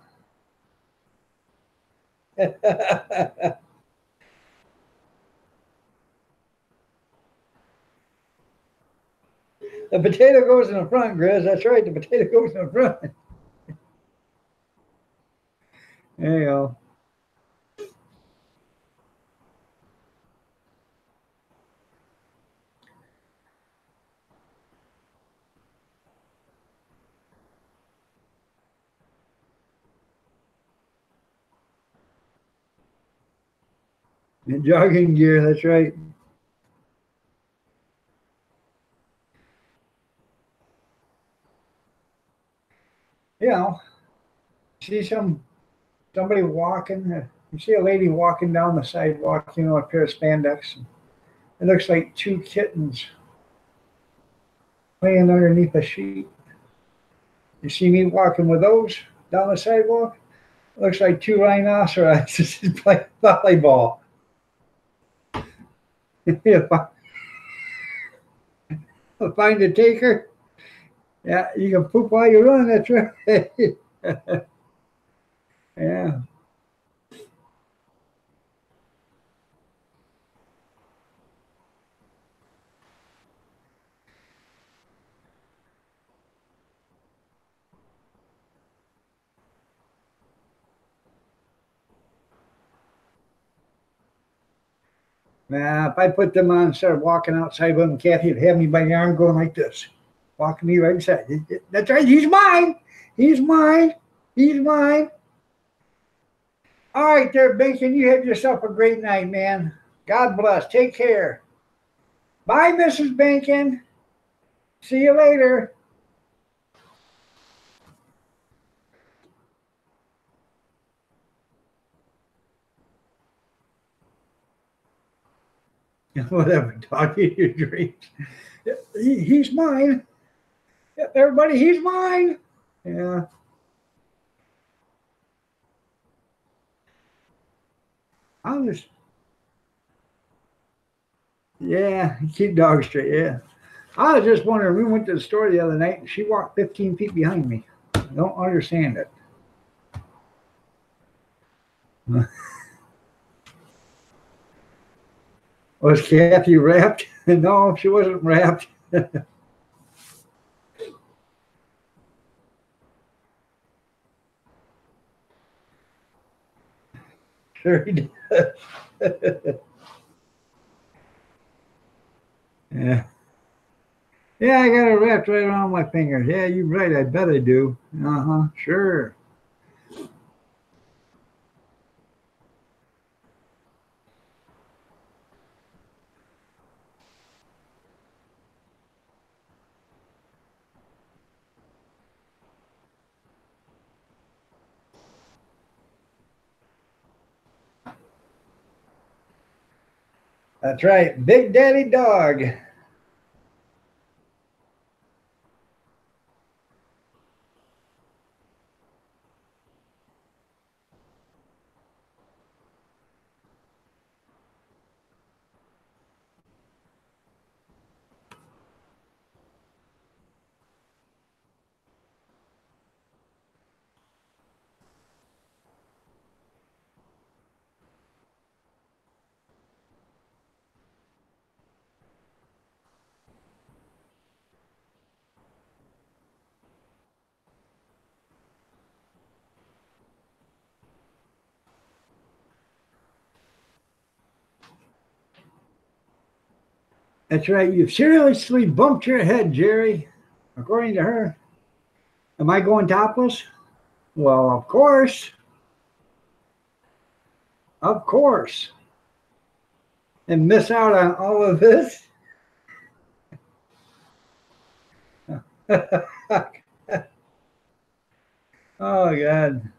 The potato goes in the front, Grizz. That's right. The potato goes in the front. There you go. And jogging gear. That's right. You know, see somebody walking. You see a lady walking down the sidewalk. You know, a pair of spandex. It looks like 2 kittens laying underneath a sheet. You see me walking with those down the sidewalk? It looks like 2 rhinoceroses playing volleyball. Find a taker. Yeah, you can poop while you run. That's right. Yeah. If I put them on and started walking outside with them, Kathy would have me by the arm going like this, walking me right inside. That's right, he's mine. He's mine. He's mine. All right there, Bacon, you have yourself a great night, man. God bless. Take care. Bye, Mrs. Bacon. See you later. Whatever, dog, in your dreams. He's mine. Everybody, he's mine. Yeah. I'll just, yeah, keep dogs straight, yeah. I was just wondering, we went to the store the other night and she walked 15 feet behind me. I don't understand it. Was Kathy wrapped? No, she wasn't wrapped. Sure he does. Yeah. Yeah, I got it wrapped right around my fingers. Yeah, you're right. I bet I do. Uh-huh. Sure. That's right. Big Daddy Dog. That's right. You've seriously bumped your head, Jerry. According to her. Am I going topless? Well, of course. Of course. And miss out on all of this? Oh, God.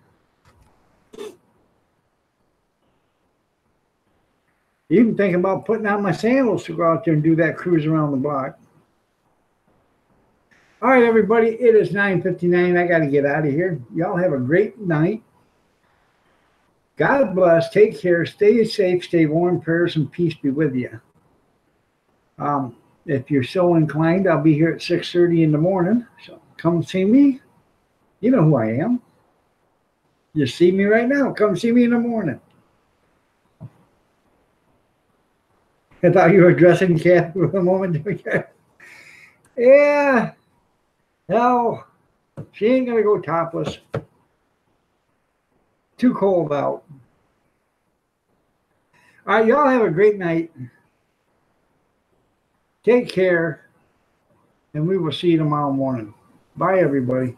Even thinking about putting on my sandals to go out there and do that cruise around the block. All right, everybody, it is 9:59. I got to get out of here. Y'all have a great night. God bless. Take care. Stay safe. Stay warm. Prayers and peace be with you. If you're so inclined, I'll be here at 6:30 in the morning. So come see me. You know who I am. You see me right now. Come see me in the morning. I thought you were addressing Kathy for a moment. Yeah. Hell, she ain't going to go topless. Too cold out. All right, y'all have a great night. Take care. And we will see you tomorrow morning. Bye, everybody.